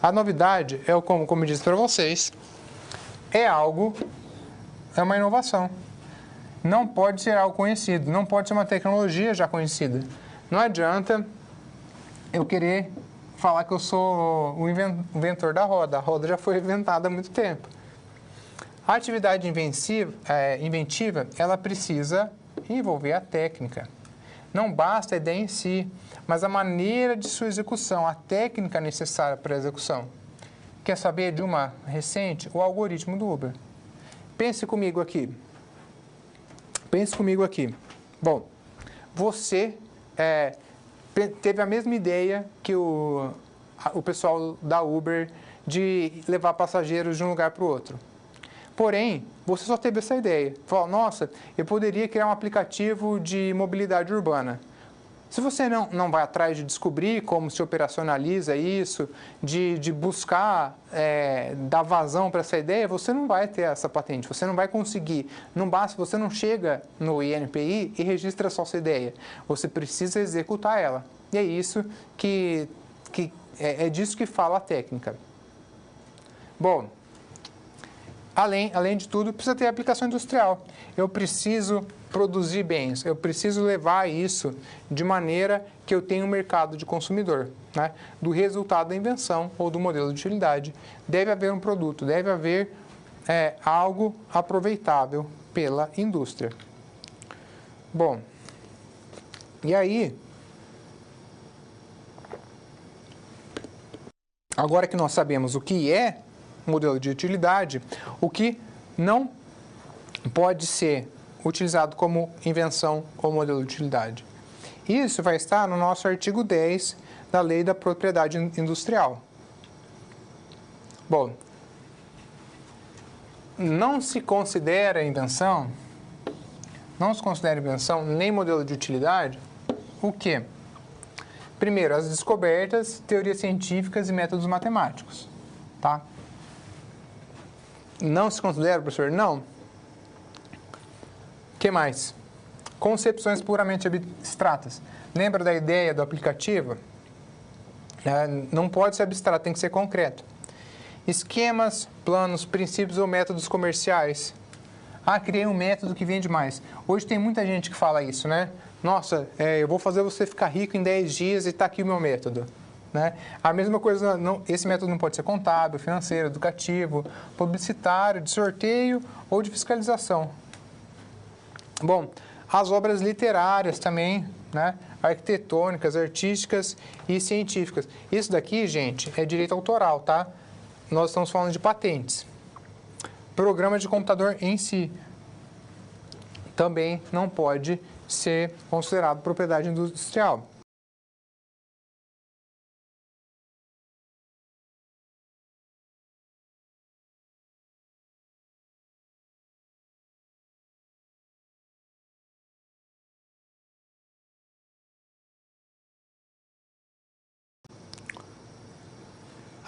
A novidade, como eu disse para vocês, é uma inovação. Não pode ser algo conhecido, não pode ser uma tecnologia já conhecida. Não adianta eu querer falar que eu sou o inventor da roda. A roda já foi inventada há muito tempo. A atividade inventiva, ela precisa envolver a técnica. Não basta a ideia em si, mas a maneira de sua execução, a técnica necessária para a execução. Quer saber de uma recente? O algoritmo do Uber. Pense comigo aqui. Bom, você teve a mesma ideia que o pessoal da Uber de levar passageiros de um lugar para o outro. Porém, você só teve essa ideia. Falou, nossa, eu poderia criar um aplicativo de mobilidade urbana. Se você não vai atrás de descobrir como se operacionaliza isso, de buscar dar vazão para essa ideia, você não vai ter essa patente, você não vai conseguir. Não basta, você não chega no INPI e registra só essa ideia. Você precisa executar ela. E é isso é disso que fala a técnica. Bom, além de tudo, precisa ter aplicação industrial. Eu preciso produzir bens, eu preciso levar isso de maneira que eu tenha um mercado de consumidor, né? Do resultado da invenção ou do modelo de utilidade. Deve haver um produto, deve haver algo aproveitável pela indústria. Bom, e aí, agora que nós sabemos o que é modelo de utilidade, o que não pode ser utilizado como invenção ou modelo de utilidade? Isso vai estar no nosso artigo 10 da Lei da Propriedade Industrial. Bom, não se considera invenção nem modelo de utilidade o quê? Primeiro, as descobertas, teorias científicas e métodos matemáticos, tá? Não se considera, professor? Não. O que mais? Concepções puramente abstratas. Lembra da ideia do aplicativo? Não pode ser abstrato, tem que ser concreto. Esquemas, planos, princípios ou métodos comerciais. Criei um método que vende mais. Hoje tem muita gente que fala isso, né? Nossa, eu vou fazer você ficar rico em 10 dias e está aqui o meu método. Né? A mesma coisa, esse método não pode ser contábil, financeiro, educativo, publicitário, de sorteio ou de fiscalização. Bom, as obras literárias também, né? Arquitetônicas, artísticas e científicas. Isso daqui, gente, é direito autoral, tá? Nós estamos falando de patentes. Programa de computador em si também não pode ser considerado propriedade industrial.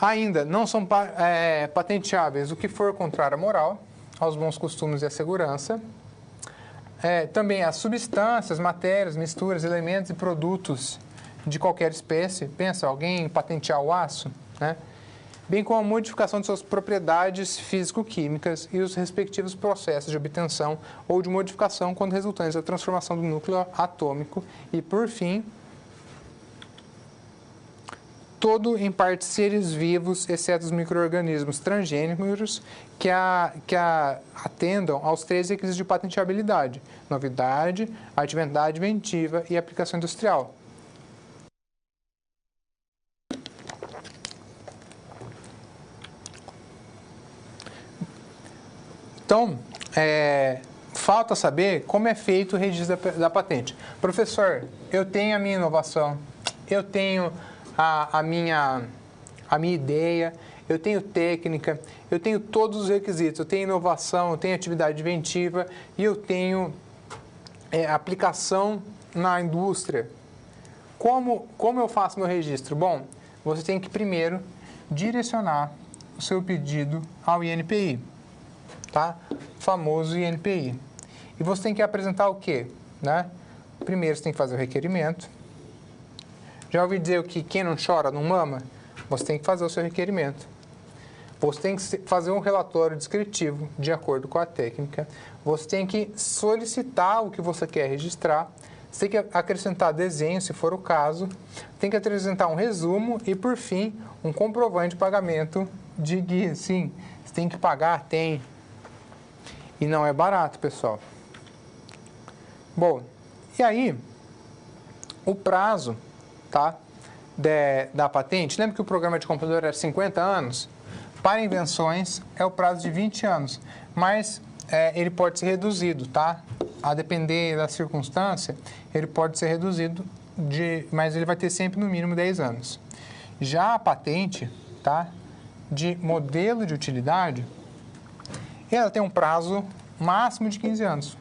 Ainda não são patenteáveis o que for contrário à moral, aos bons costumes e à segurança. Também as substâncias, matérias, misturas, elementos e produtos de qualquer espécie. Pensa, alguém patentear o aço, né? Bem como a modificação de suas propriedades físico-químicas e os respectivos processos de obtenção ou de modificação quando resultantes da transformação do núcleo atômico. E, por fim, todo em parte seres vivos, exceto os micro-organismos transgênicos, que atendam aos 3 requisitos de patenteabilidade: novidade, atividade inventiva e aplicação industrial. Então, falta saber como é feito o registro da patente. Professor, eu tenho a minha inovação, eu tenho a minha ideia, eu tenho técnica, eu tenho todos os requisitos, eu tenho inovação, eu tenho atividade inventiva e eu tenho aplicação na indústria. Como eu faço meu registro? Bom, você tem que primeiro direcionar o seu pedido ao INPI, tá? Famoso INPI. E você tem que apresentar o quê? Né? Primeiro você tem que fazer o requerimento. Já ouvi dizer que quem não chora não mama? Você tem que fazer o seu requerimento. Você tem que fazer um relatório descritivo de acordo com a técnica. Você tem que solicitar o que você quer registrar. Você tem que acrescentar desenho, se for o caso. Tem que apresentar um resumo e, por fim, um comprovante de pagamento de guia. Sim, você tem que pagar, tem. E não é barato, pessoal. Bom, e aí, o prazo, tá, da patente, lembra que o programa de computador era 50 anos? Para invenções é o prazo de 20 anos, mas ele pode ser reduzido, tá? A depender da circunstância, ele pode ser reduzido, mas ele vai ter sempre no mínimo 10 anos. Já a patente, tá, de modelo de utilidade, ela tem um prazo máximo de 15 anos,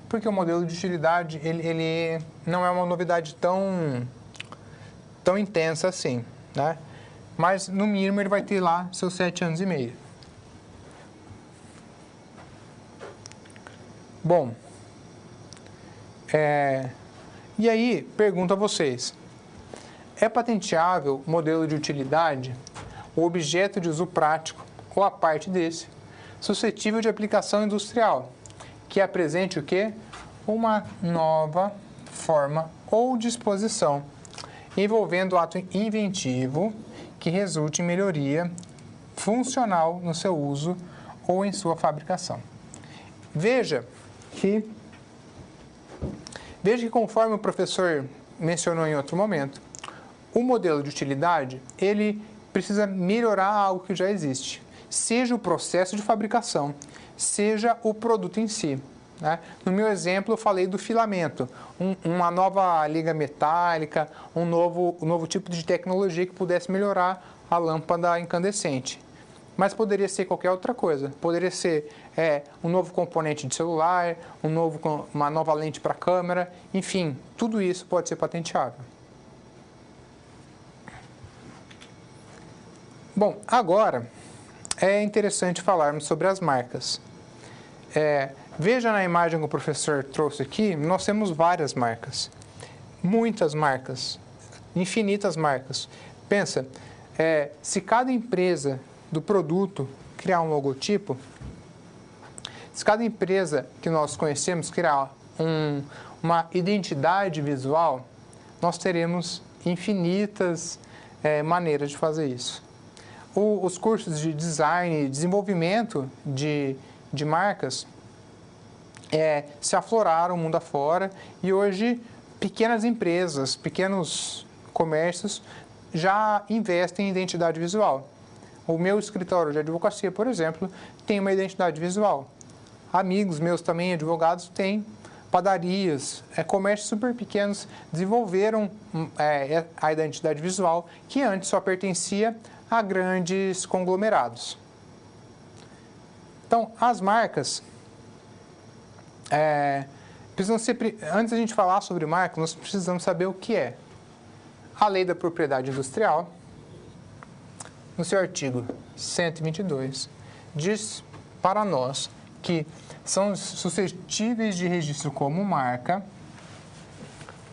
porque o modelo de utilidade ele não é uma novidade tão intensa assim, né? Mas, no mínimo, ele vai ter lá seus 7 anos e meio. Bom, e aí, pergunto a vocês, é patenteável o modelo de utilidade, o objeto de uso prático, ou a parte desse, suscetível de aplicação industrial, que apresente o quê? Uma nova forma ou disposição, envolvendo ato inventivo que resulte em melhoria funcional no seu uso ou em sua fabricação. Veja que conforme o professor mencionou em outro momento, o modelo de utilidade, ele precisa melhorar algo que já existe, seja o processo de fabricação, seja o produto em si, né? No meu exemplo, eu falei do filamento, uma nova liga metálica, um novo tipo de tecnologia que pudesse melhorar a lâmpada incandescente. Mas poderia ser qualquer outra coisa. Poderia ser um novo componente de celular, uma nova lente para câmera, enfim, tudo isso pode ser patenteável. Bom, agora é interessante falarmos sobre as marcas. Veja na imagem que o professor trouxe aqui, nós temos várias marcas, muitas marcas, infinitas marcas. Pensa, se cada empresa do produto criar um logotipo, se cada empresa que nós conhecemos criar uma identidade visual, nós teremos infinitas maneiras de fazer isso. Os cursos de design e desenvolvimento de marcas se afloraram mundo afora e hoje pequenas empresas, pequenos comércios já investem em identidade visual. O meu escritório de advocacia, por exemplo, tem uma identidade visual. Amigos meus também, advogados, têm padarias, comércios super pequenos desenvolveram a identidade visual que antes só pertencia a grandes conglomerados. Então, as marcas, precisam ser, antes da gente falar sobre marca, nós precisamos saber o que é. A Lei da Propriedade Industrial, no seu artigo 122, diz para nós que são suscetíveis de registro como marca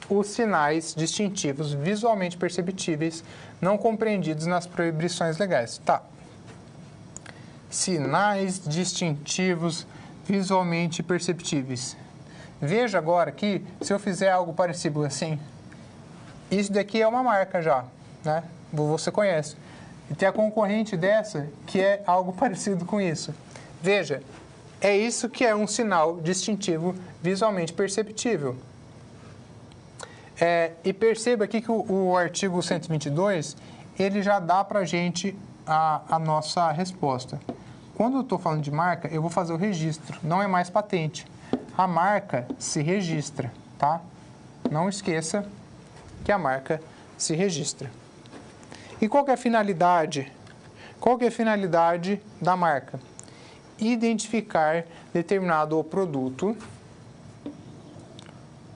os sinais distintivos visualmente perceptíveis não compreendidos nas proibições legais. Tá. Sinais distintivos visualmente perceptíveis. Veja agora que, se eu fizer algo parecido assim, isso daqui é uma marca já, né? Você conhece. E tem a concorrente dessa, que é algo parecido com isso. Veja, é isso que é um sinal distintivo visualmente perceptível. E perceba aqui que o artigo 122, ele já dá para a gente a nossa resposta. Quando eu estou falando de marca, eu vou fazer o registro, não é mais patente. A marca se registra, tá? Não esqueça que a marca se registra. E qual que é a finalidade? Qual que é a finalidade da marca? Identificar determinado produto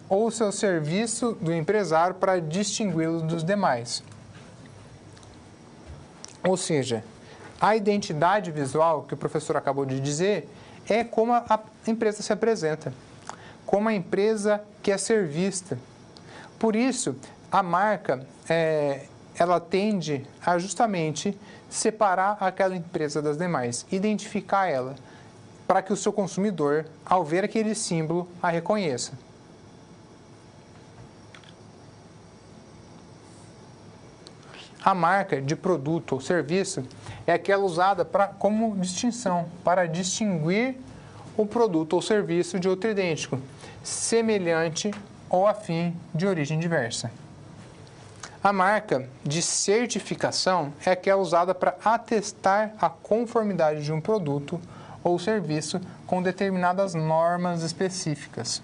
ou seu serviço do empresário para distingui-lo dos demais. Ou seja, a identidade visual, que o professor acabou de dizer, é como a empresa se apresenta, como a empresa quer ser vista. Por isso, a marca, ela tende a justamente separar aquela empresa das demais, identificar ela, para que o seu consumidor, ao ver aquele símbolo, a reconheça. A marca de produto ou serviço é aquela usada como distinção, para distinguir o produto ou serviço de outro idêntico, semelhante ou afim de origem diversa. A marca de certificação é aquela usada para atestar a conformidade de um produto ou serviço com determinadas normas específicas.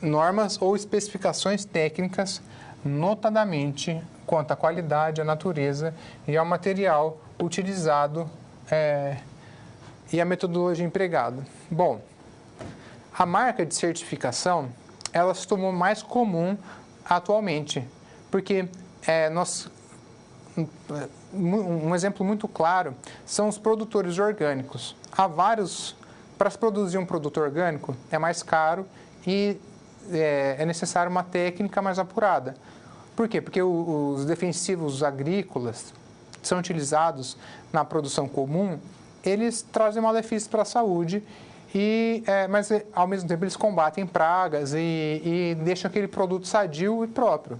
Normas ou especificações técnicas, notadamente quanto à qualidade, à natureza e ao material utilizado e à metodologia empregada. Bom, a marca de certificação, ela se tornou mais comum atualmente, porque um exemplo muito claro são os produtores orgânicos. Há vários, para se produzir um produto orgânico é mais caro e é necessário uma técnica mais apurada. Por quê? Porque os defensivos agrícolas são utilizados na produção comum, eles trazem malefícios para a saúde, mas ao mesmo tempo eles combatem pragas e deixam aquele produto sadio e próprio.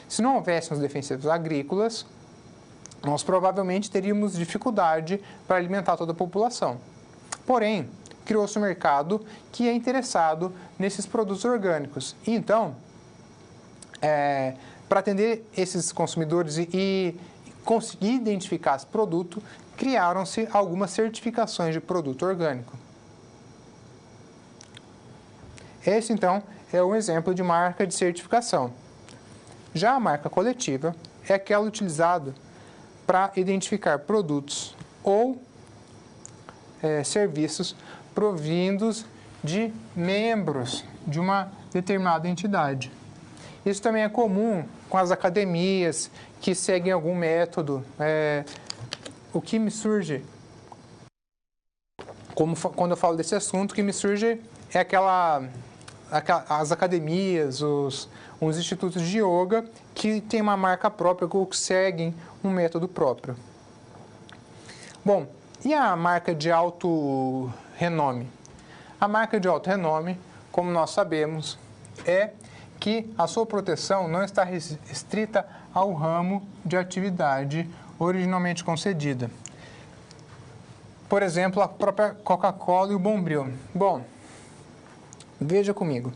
Se não houvessem os defensivos agrícolas, nós provavelmente teríamos dificuldade para alimentar toda a população. Porém, criou-se um mercado que é interessado nesses produtos orgânicos. E então, para atender esses consumidores e conseguir identificar esse produto, criaram-se algumas certificações de produto orgânico. Esse, então, é um exemplo de marca de certificação. Já a marca coletiva é aquela utilizada para identificar produtos ou serviços provindos de membros de uma determinada entidade. Isso também é comum com as academias que seguem algum método. O que me surge, quando eu falo desse assunto, o que me surge é as academias, os institutos de yoga que têm uma marca própria ou que seguem um método próprio. Bom, e a marca de alto renome? A marca de alto renome, como nós sabemos, é que a sua proteção não está restrita ao ramo de atividade originalmente concedida. Por exemplo, a própria Coca-Cola e o Bombril. Bom, veja comigo.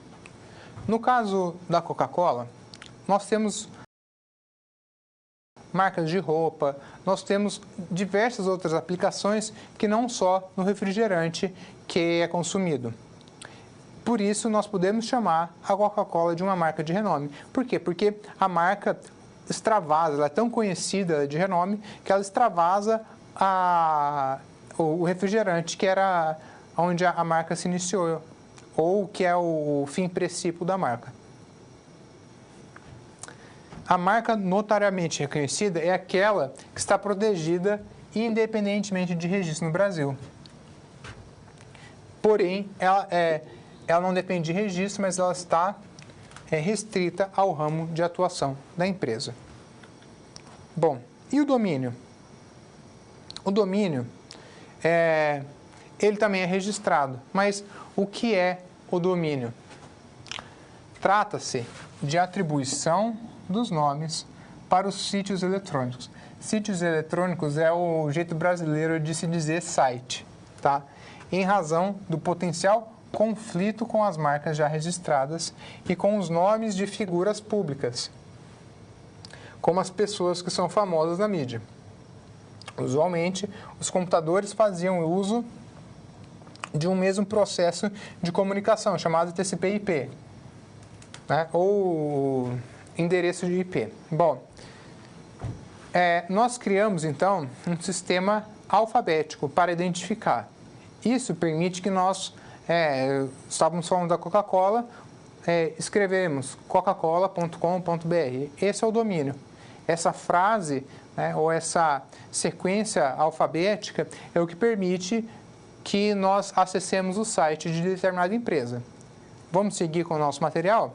No caso da Coca-Cola, nós temos marcas de roupa, nós temos diversas outras aplicações que não só no refrigerante que é consumido. Por isso, nós podemos chamar a Coca-Cola de uma marca de renome. Por quê? Porque a marca extravasa, ela é tão conhecida de renome que ela extravasa o refrigerante, que era onde a marca se iniciou, ou que é o fim princípio da marca. A marca notariamente reconhecida é aquela que está protegida independentemente de registro no Brasil. Porém, ela não depende de registro, mas ela está restrita ao ramo de atuação da empresa. Bom, e o domínio? O domínio, ele também é registrado, mas o que é o domínio? Trata-se de atribuição dos nomes para os sítios eletrônicos. Sítios eletrônicos é o jeito brasileiro de se dizer site, tá? Em razão do potencial conflito com as marcas já registradas e com os nomes de figuras públicas, como as pessoas que são famosas na mídia. Usualmente, os computadores faziam uso de um mesmo processo de comunicação, chamado TCP/IP, né? Ou endereço de IP. Bom, nós criamos, então, um sistema alfabético para identificar. Isso permite que nós, estávamos falando da Coca-Cola, escrevemos coca-cola.com.br. Esse é o domínio. Essa frase, ou essa sequência alfabética é o que permite que nós acessemos o site de determinada empresa. Vamos seguir com o nosso material?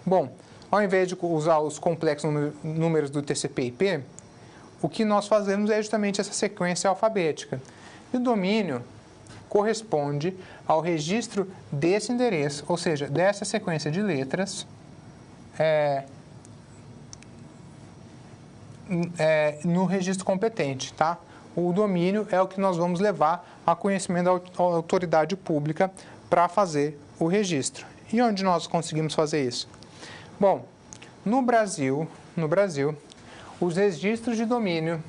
Bom, ao invés de usar os complexos números do TCP/IP, o que nós fazemos é justamente essa sequência alfabética. E o domínio corresponde ao registro desse endereço, ou seja, dessa sequência de letras, no registro competente, tá? O domínio é o que nós vamos levar a conhecimento da autoridade pública para fazer o registro. E onde nós conseguimos fazer isso? Bom, no Brasil, os registros de domínio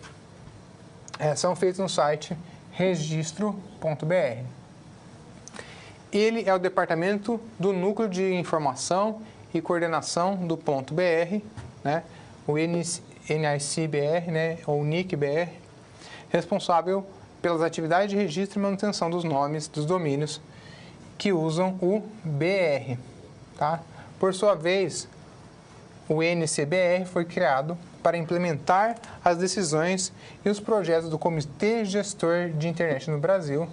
são feitos no site registro.br. Ele é o departamento do Núcleo de Informação e Coordenação do .br, né? O NIC-BR, né? Ou NIC-BR, responsável pelas atividades de registro e manutenção dos nomes dos domínios que usam o BR, tá? Por sua vez, o NCBR foi criado para implementar as decisões e os projetos do Comitê Gestor de Internet no Brasil,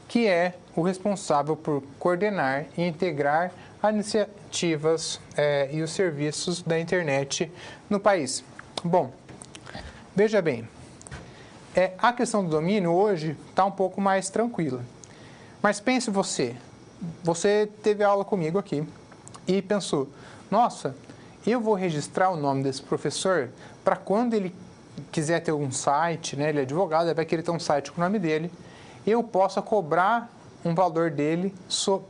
que é o responsável por coordenar e integrar as iniciativas e os serviços da internet no país. Bom, veja bem, a questão do domínio hoje está um pouco mais tranquila. Mas pense você teve aula comigo aqui e pensou, nossa, eu vou registrar o nome desse professor para quando ele quiser ter um site, né, ele é advogado, ele vai querer ter um site com o nome dele, eu possa cobrar um valor dele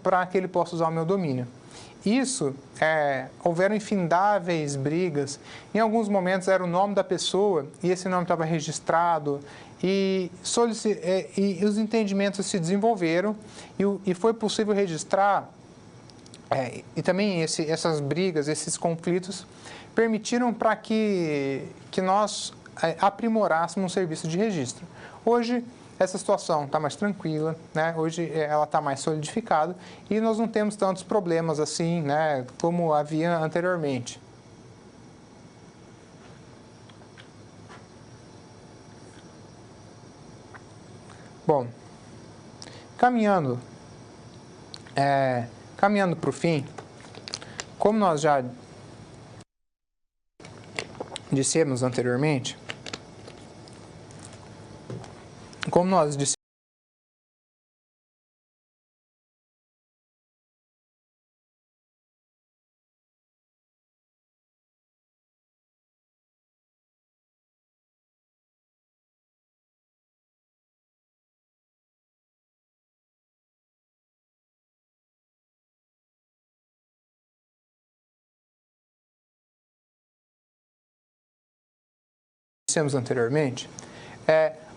para que ele possa usar o meu domínio. Isso, houveram infindáveis brigas, em alguns momentos era o nome da pessoa e esse nome estava registrado e os entendimentos se desenvolveram e foi possível registrar, e também essas brigas, esses conflitos permitiram para que nós aprimorássemos o serviço de registro. Hoje, essa situação está mais tranquila, né? Hoje ela está mais solidificada e nós não temos tantos problemas assim, né, como havia anteriormente. Bom, caminhando para o fim, como nós já dissemos anteriormente,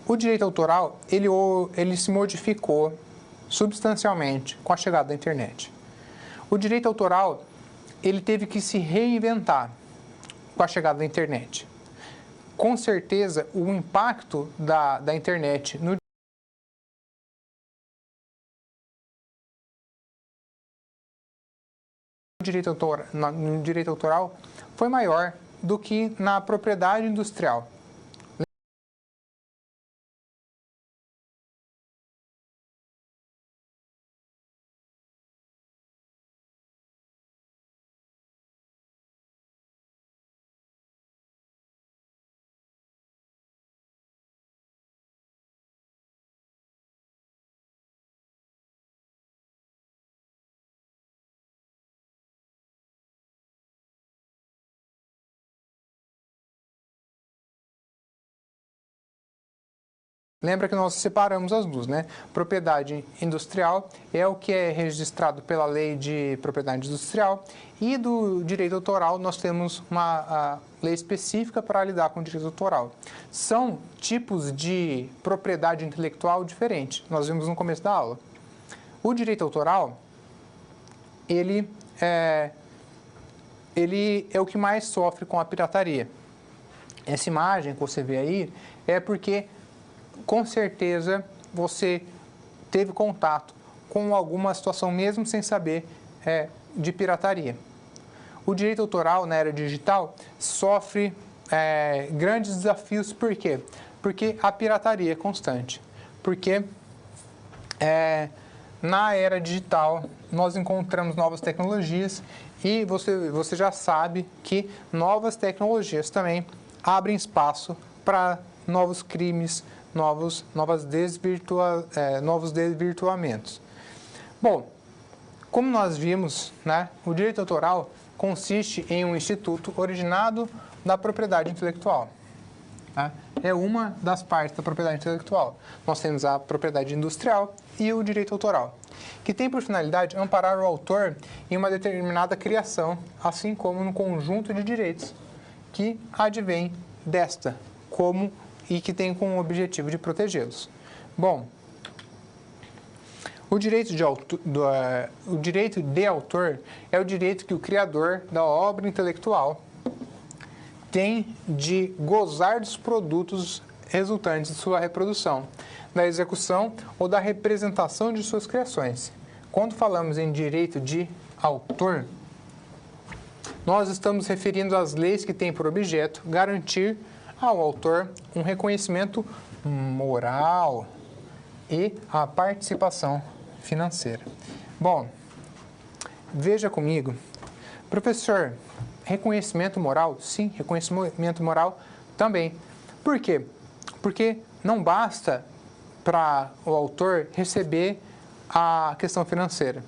o direito autoral ele se modificou substancialmente com a chegada da internet. O direito autoral ele teve que se reinventar com a chegada da internet. Com certeza, o impacto da internet no direito autoral foi maior do que na propriedade industrial. Lembra que nós separamos as duas, né? Propriedade industrial é o que é registrado pela lei de propriedade industrial e do direito autoral nós temos uma lei específica para lidar com o direito autoral. São tipos de propriedade intelectual diferentes, nós vimos no começo da aula. O direito autoral, ele é o que mais sofre com a pirataria. Essa imagem que você vê aí é porque com certeza você teve contato com alguma situação mesmo sem saber de pirataria. O direito autoral na era digital sofre grandes desafios, por quê? Porque a pirataria é constante, porque na era digital nós encontramos novas tecnologias e você já sabe que novas tecnologias também abrem espaço para novos crimes, novos desvirtuamentos. Bom, como nós vimos, né, o direito autoral consiste em um instituto originado da propriedade intelectual. Tá? É uma das partes da propriedade intelectual. Nós temos a propriedade industrial e o direito autoral, que tem por finalidade amparar o autor em uma determinada criação, assim como no conjunto de direitos que advém desta, e que tem como objetivo de protegê-los. Bom, o direito de autor é o direito que o criador da obra intelectual tem de gozar dos produtos resultantes de sua reprodução, da execução ou da representação de suas criações. Quando falamos em direito de autor, nós estamos referindo às leis que têm por objeto garantir ao autor um reconhecimento moral, e a participação financeira. Bom, veja comigo. Professor, reconhecimento moral? Sim, reconhecimento moral também. Por quê? Porque não basta para o autor receber a questão financeira.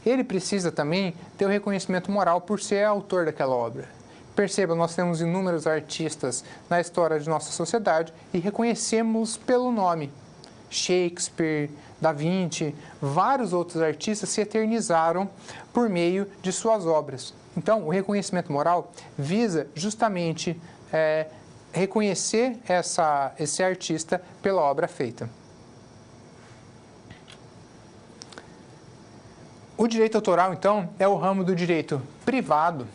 Ele precisa também ter o reconhecimento moral por ser autor daquela obra. Perceba, nós temos inúmeros artistas na história de nossa sociedade e reconhecemos pelo nome. Shakespeare, Da Vinci, vários outros artistas se eternizaram por meio de suas obras. Então, o reconhecimento moral visa justamente reconhecer esse artista pela obra feita. O direito autoral, então, é o ramo do direito privado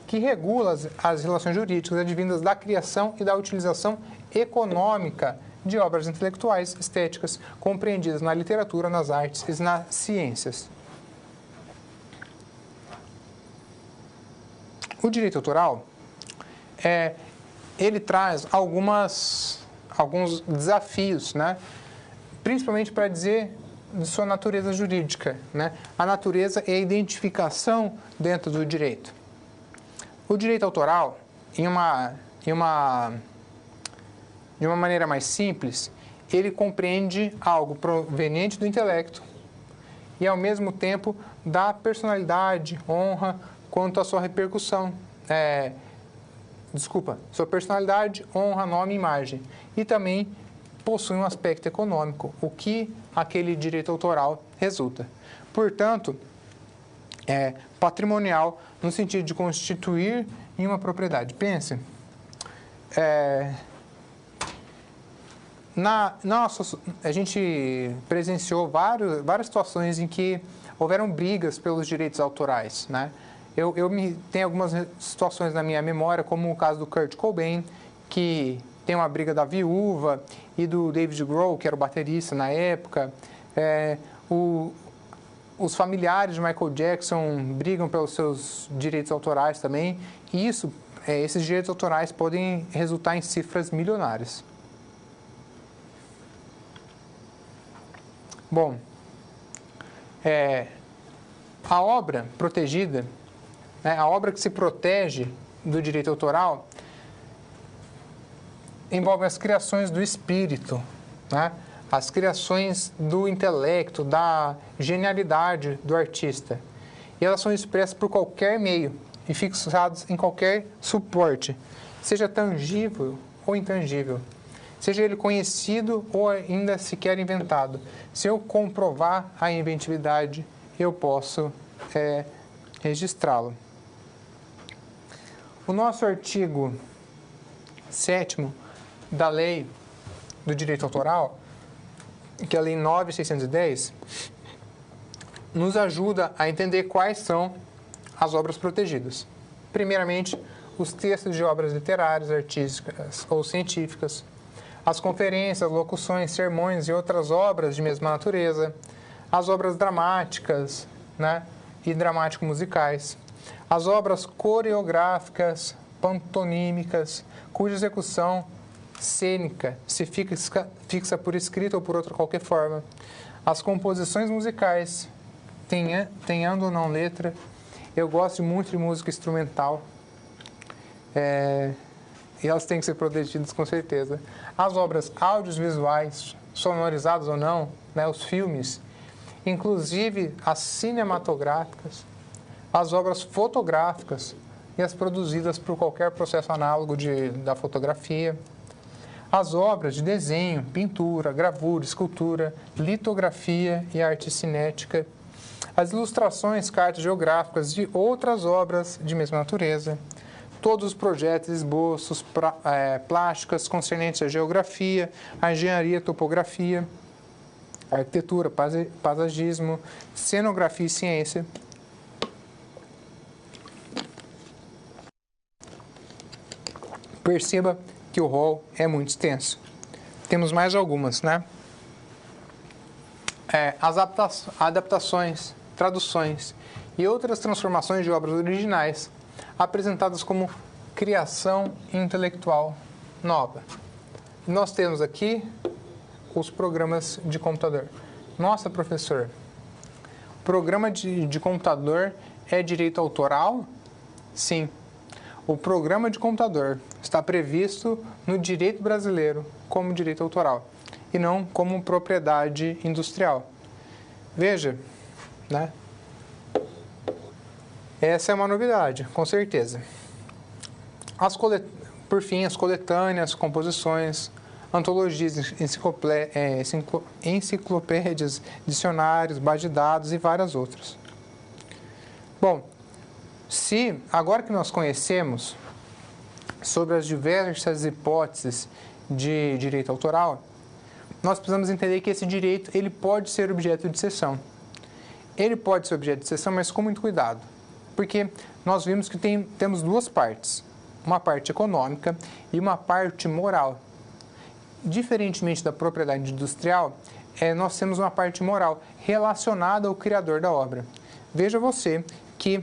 que regula as relações jurídicas advindas da criação e da utilização econômica de obras intelectuais, estéticas, compreendidas na literatura, nas artes e nas ciências. O direito autoral, ele traz alguns desafios, né? Principalmente para dizer de sua natureza jurídica, né? A natureza e a identificação dentro do direito. O direito autoral, de uma maneira mais simples, ele compreende algo proveniente do intelecto e, ao mesmo tempo, da personalidade, honra, quanto à sua repercussão. Sua personalidade, honra, nome e imagem. E também possui um aspecto econômico, o que aquele direito autoral resulta. Portanto, patrimonial no sentido de constituir em uma propriedade. Pense, a gente presenciou várias situações em que houveram brigas pelos direitos autorais, né? Tenho algumas situações na minha memória, como o caso do Kurt Cobain, que tem uma briga da viúva, e do David Grohl, que era o baterista na época. Os familiares de Michael Jackson brigam pelos seus direitos autorais também, e esses direitos autorais podem resultar em cifras milionárias. Bom, a obra protegida, né, a obra que se protege do direito autoral, envolve as criações do espírito, né? As criações do intelecto, da genialidade do artista. E elas são expressas por qualquer meio e fixadas em qualquer suporte, seja tangível ou intangível, seja ele conhecido ou ainda sequer inventado. Se eu comprovar a inventividade, eu posso registrá-lo. O nosso artigo 7º da Lei do Direito Autoral, que é a Lei 9.610, nos ajuda a entender quais são as obras protegidas. Primeiramente, os textos de obras literárias, artísticas ou científicas, as conferências, locuções, sermões e outras obras de mesma natureza, as obras dramáticas, né, e dramático-musicais, as obras coreográficas, pantonímicas, cuja execução cênica se fixa por escrito ou por outra qualquer forma, as composições musicais, tenhando ou não letra. Eu gosto muito de música instrumental, e elas têm que ser protegidas com certeza. As obras audiovisuais, sonorizadas ou não, né, os filmes, inclusive as cinematográficas, as obras fotográficas e as produzidas por qualquer processo análogo da fotografia, as obras de desenho, pintura, gravura, escultura, litografia e arte cinética, as ilustrações, cartas geográficas e outras obras de mesma natureza, todos os projetos, esboços, plásticas concernentes à geografia, à engenharia, topografia, arquitetura, paisagismo, cenografia e ciência. Perceba que o rol é muito extenso. Temos mais algumas, né? As adaptações, traduções e outras transformações de obras originais, apresentadas como criação intelectual nova. Nós temos aqui os programas de computador. Nossa, professor, programa de computador é direito autoral? Sim. O programa de computador está previsto no direito brasileiro como direito autoral e não como propriedade industrial. Veja, né? Essa é uma novidade, com certeza. Por fim, as coletâneas, composições, antologias, enciclopédias, dicionários, bases de dados e várias outras. Bom, agora que nós conhecemos sobre as diversas hipóteses de direito autoral, nós precisamos entender que esse direito ele pode ser objeto de cessão. Ele pode ser objeto de cessão, mas com muito cuidado, porque nós vimos que temos duas partes, uma parte econômica e uma parte moral. Diferentemente da propriedade industrial, nós temos uma parte moral relacionada ao criador da obra. Veja você que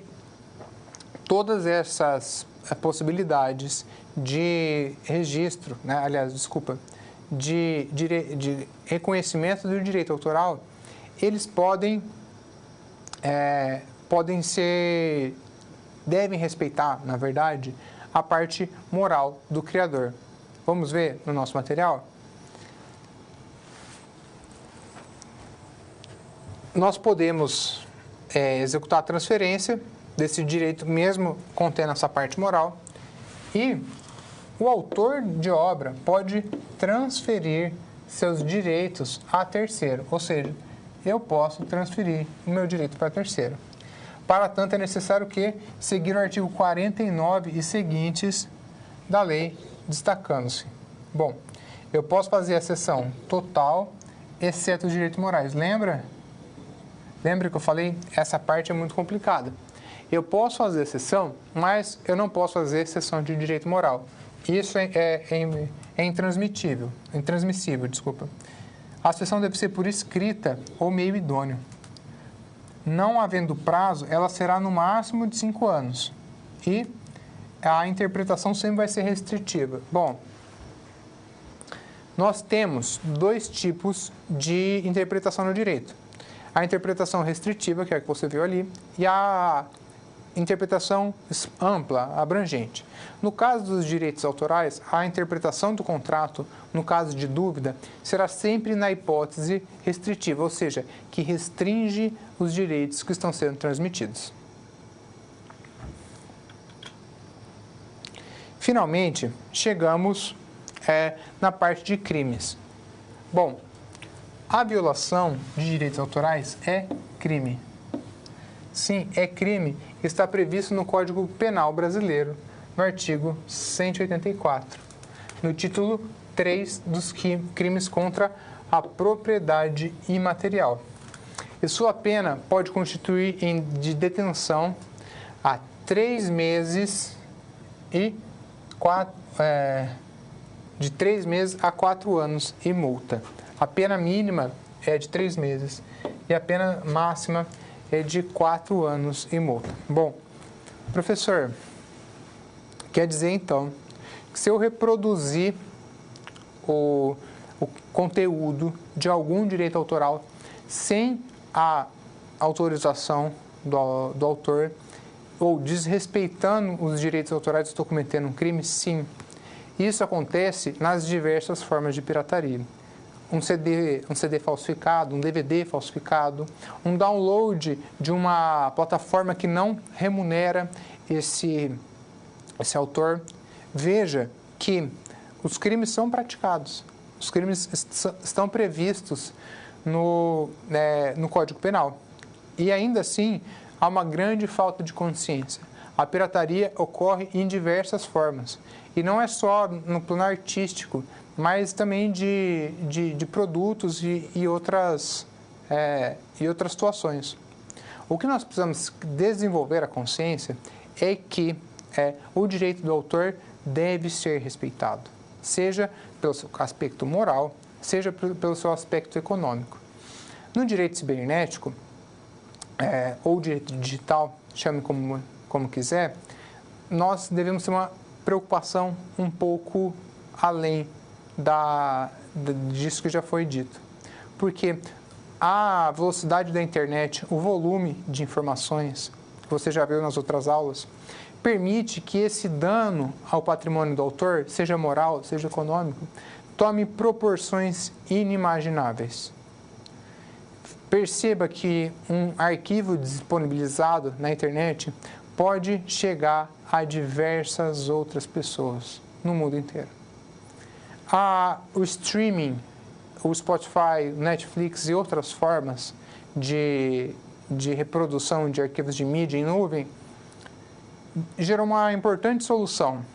todas essas possibilidades de registro, né, de reconhecimento do direito autoral, eles devem respeitar, na verdade, a parte moral do criador. Vamos ver no nosso material? Nós podemos executar a transferência desse direito, mesmo contendo essa parte moral, e o autor de obra pode transferir seus direitos a terceiro, ou seja, eu posso transferir o meu direito para terceiro. Para tanto, é necessário que seguir o artigo 49 e seguintes da lei, destacando-se. Bom, eu posso fazer a cessão total, exceto os direitos morais. Lembra que eu falei? Essa parte é muito complicada. Eu posso fazer cessão, mas eu não posso fazer cessão de direito moral. Isso é intransmissível. A cessão deve ser por escrita ou meio idôneo. Não havendo prazo, ela será no máximo de 5 anos. E a interpretação sempre vai ser restritiva. Bom, nós temos dois tipos de interpretação no direito. A interpretação restritiva, que é a que você viu ali, e a interpretação ampla, abrangente. No caso dos direitos autorais, a interpretação do contrato, no caso de dúvida, será sempre na hipótese restritiva, ou seja, que restringe os direitos que estão sendo transmitidos. Finalmente, chegamos na parte de crimes. Bom, a violação de direitos autorais é crime. Sim, é crime. Está previsto no Código Penal Brasileiro, no artigo 184, no título 3 dos crimes contra a propriedade imaterial. E sua pena pode constituir de detenção a 3 meses e de 3 meses a 4 anos e multa. A pena mínima é de 3 meses e a pena máxima é de 4 anos e multa. Bom, professor, quer dizer então que se eu reproduzir o conteúdo de algum direito autoral sem a autorização do autor ou desrespeitando os direitos autorais, estou cometendo um crime? Sim. Isso acontece nas diversas formas de pirataria. Um CD falsificado, um DVD falsificado, um download de uma plataforma que não remunera esse autor. Veja que os crimes são praticados, os crimes estão previstos no Código Penal. E ainda assim, há uma grande falta de consciência. A pirataria ocorre em diversas formas. E não é só no plano artístico, mas também de produtos e outras situações. O que nós precisamos desenvolver a consciência é que o direito do autor deve ser respeitado, seja pelo seu aspecto moral, seja pelo seu aspecto econômico. No direito cibernético, ou direito digital, chame como quiser, nós devemos ter uma preocupação um pouco além disso que já foi dito. Porque a velocidade da internet, o volume de informações, que você já viu nas outras aulas, permite que esse dano ao patrimônio do autor, seja moral, seja econômico, tome proporções inimagináveis. Perceba que um arquivo disponibilizado na internet pode chegar a diversas outras pessoas no mundo inteiro. O streaming, o Spotify, o Netflix e outras formas de reprodução de arquivos de mídia em nuvem gerou uma importante solução.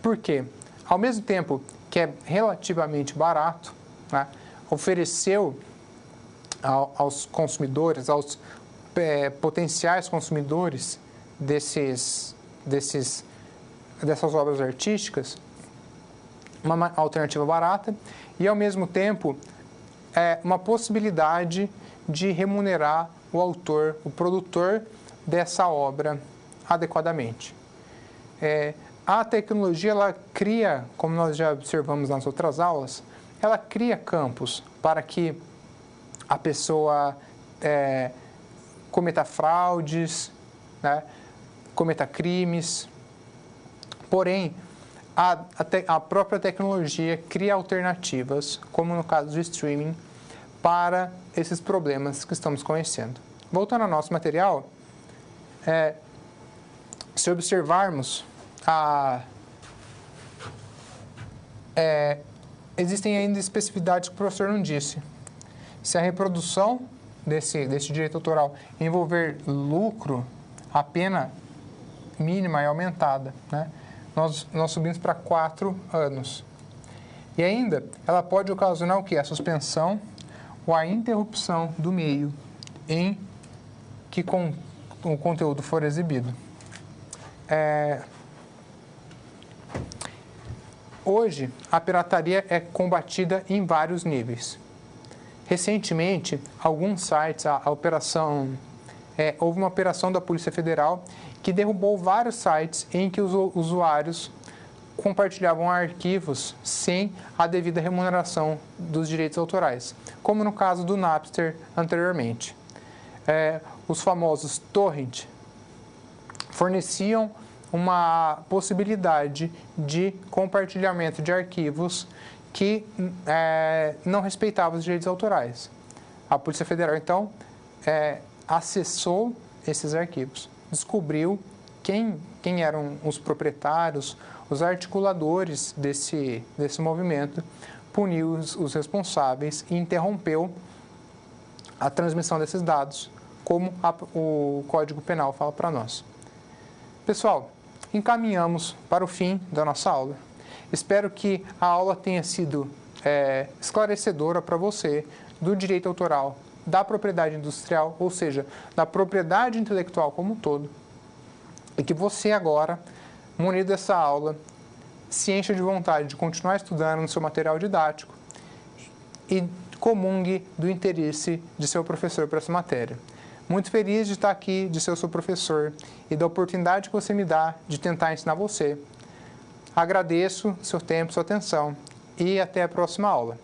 Por quê? Ao mesmo tempo que é relativamente barato, né, ofereceu aos consumidores, aos potenciais consumidores dessas obras artísticas, uma alternativa barata e, ao mesmo tempo, uma possibilidade de remunerar o autor, o produtor dessa obra adequadamente. A tecnologia, ela cria, como nós já observamos nas outras aulas, ela cria campos para que a pessoa cometa fraudes, né, cometa crimes. Porém, a própria tecnologia cria alternativas, como no caso do streaming, para esses problemas que estamos conhecendo. Voltando ao nosso material, se observarmos, existem ainda especificidades que o professor não disse. Se a reprodução desse direito autoral envolver lucro, a pena mínima é aumentada, né? Nós subimos para 4 anos. E ainda, ela pode ocasionar o quê? A suspensão ou a interrupção do meio em que o conteúdo for exibido. Hoje, a pirataria é combatida em vários níveis. Recentemente, alguns sites, houve uma operação da Polícia Federal que derrubou vários sites em que os usuários compartilhavam arquivos sem a devida remuneração dos direitos autorais, como no caso do Napster anteriormente. Os famosos torrent forneciam uma possibilidade de compartilhamento de arquivos que não respeitavam os direitos autorais. A Polícia Federal, então, acessou esses arquivos, descobriu quem eram os proprietários, os articuladores desse movimento, puniu os responsáveis e interrompeu a transmissão desses dados, como o Código Penal fala para nós. Pessoal, encaminhamos para o fim da nossa aula. Espero que a aula tenha sido esclarecedora para você do direito autoral, da propriedade industrial, ou seja, da propriedade intelectual como um todo, e que você agora, munido dessa aula, se encha de vontade de continuar estudando no seu material didático e comungue do interesse de seu professor para essa matéria. Muito feliz de estar aqui, de ser o seu professor e da oportunidade que você me dá de tentar ensinar você. Agradeço seu tempo, sua atenção e até a próxima aula.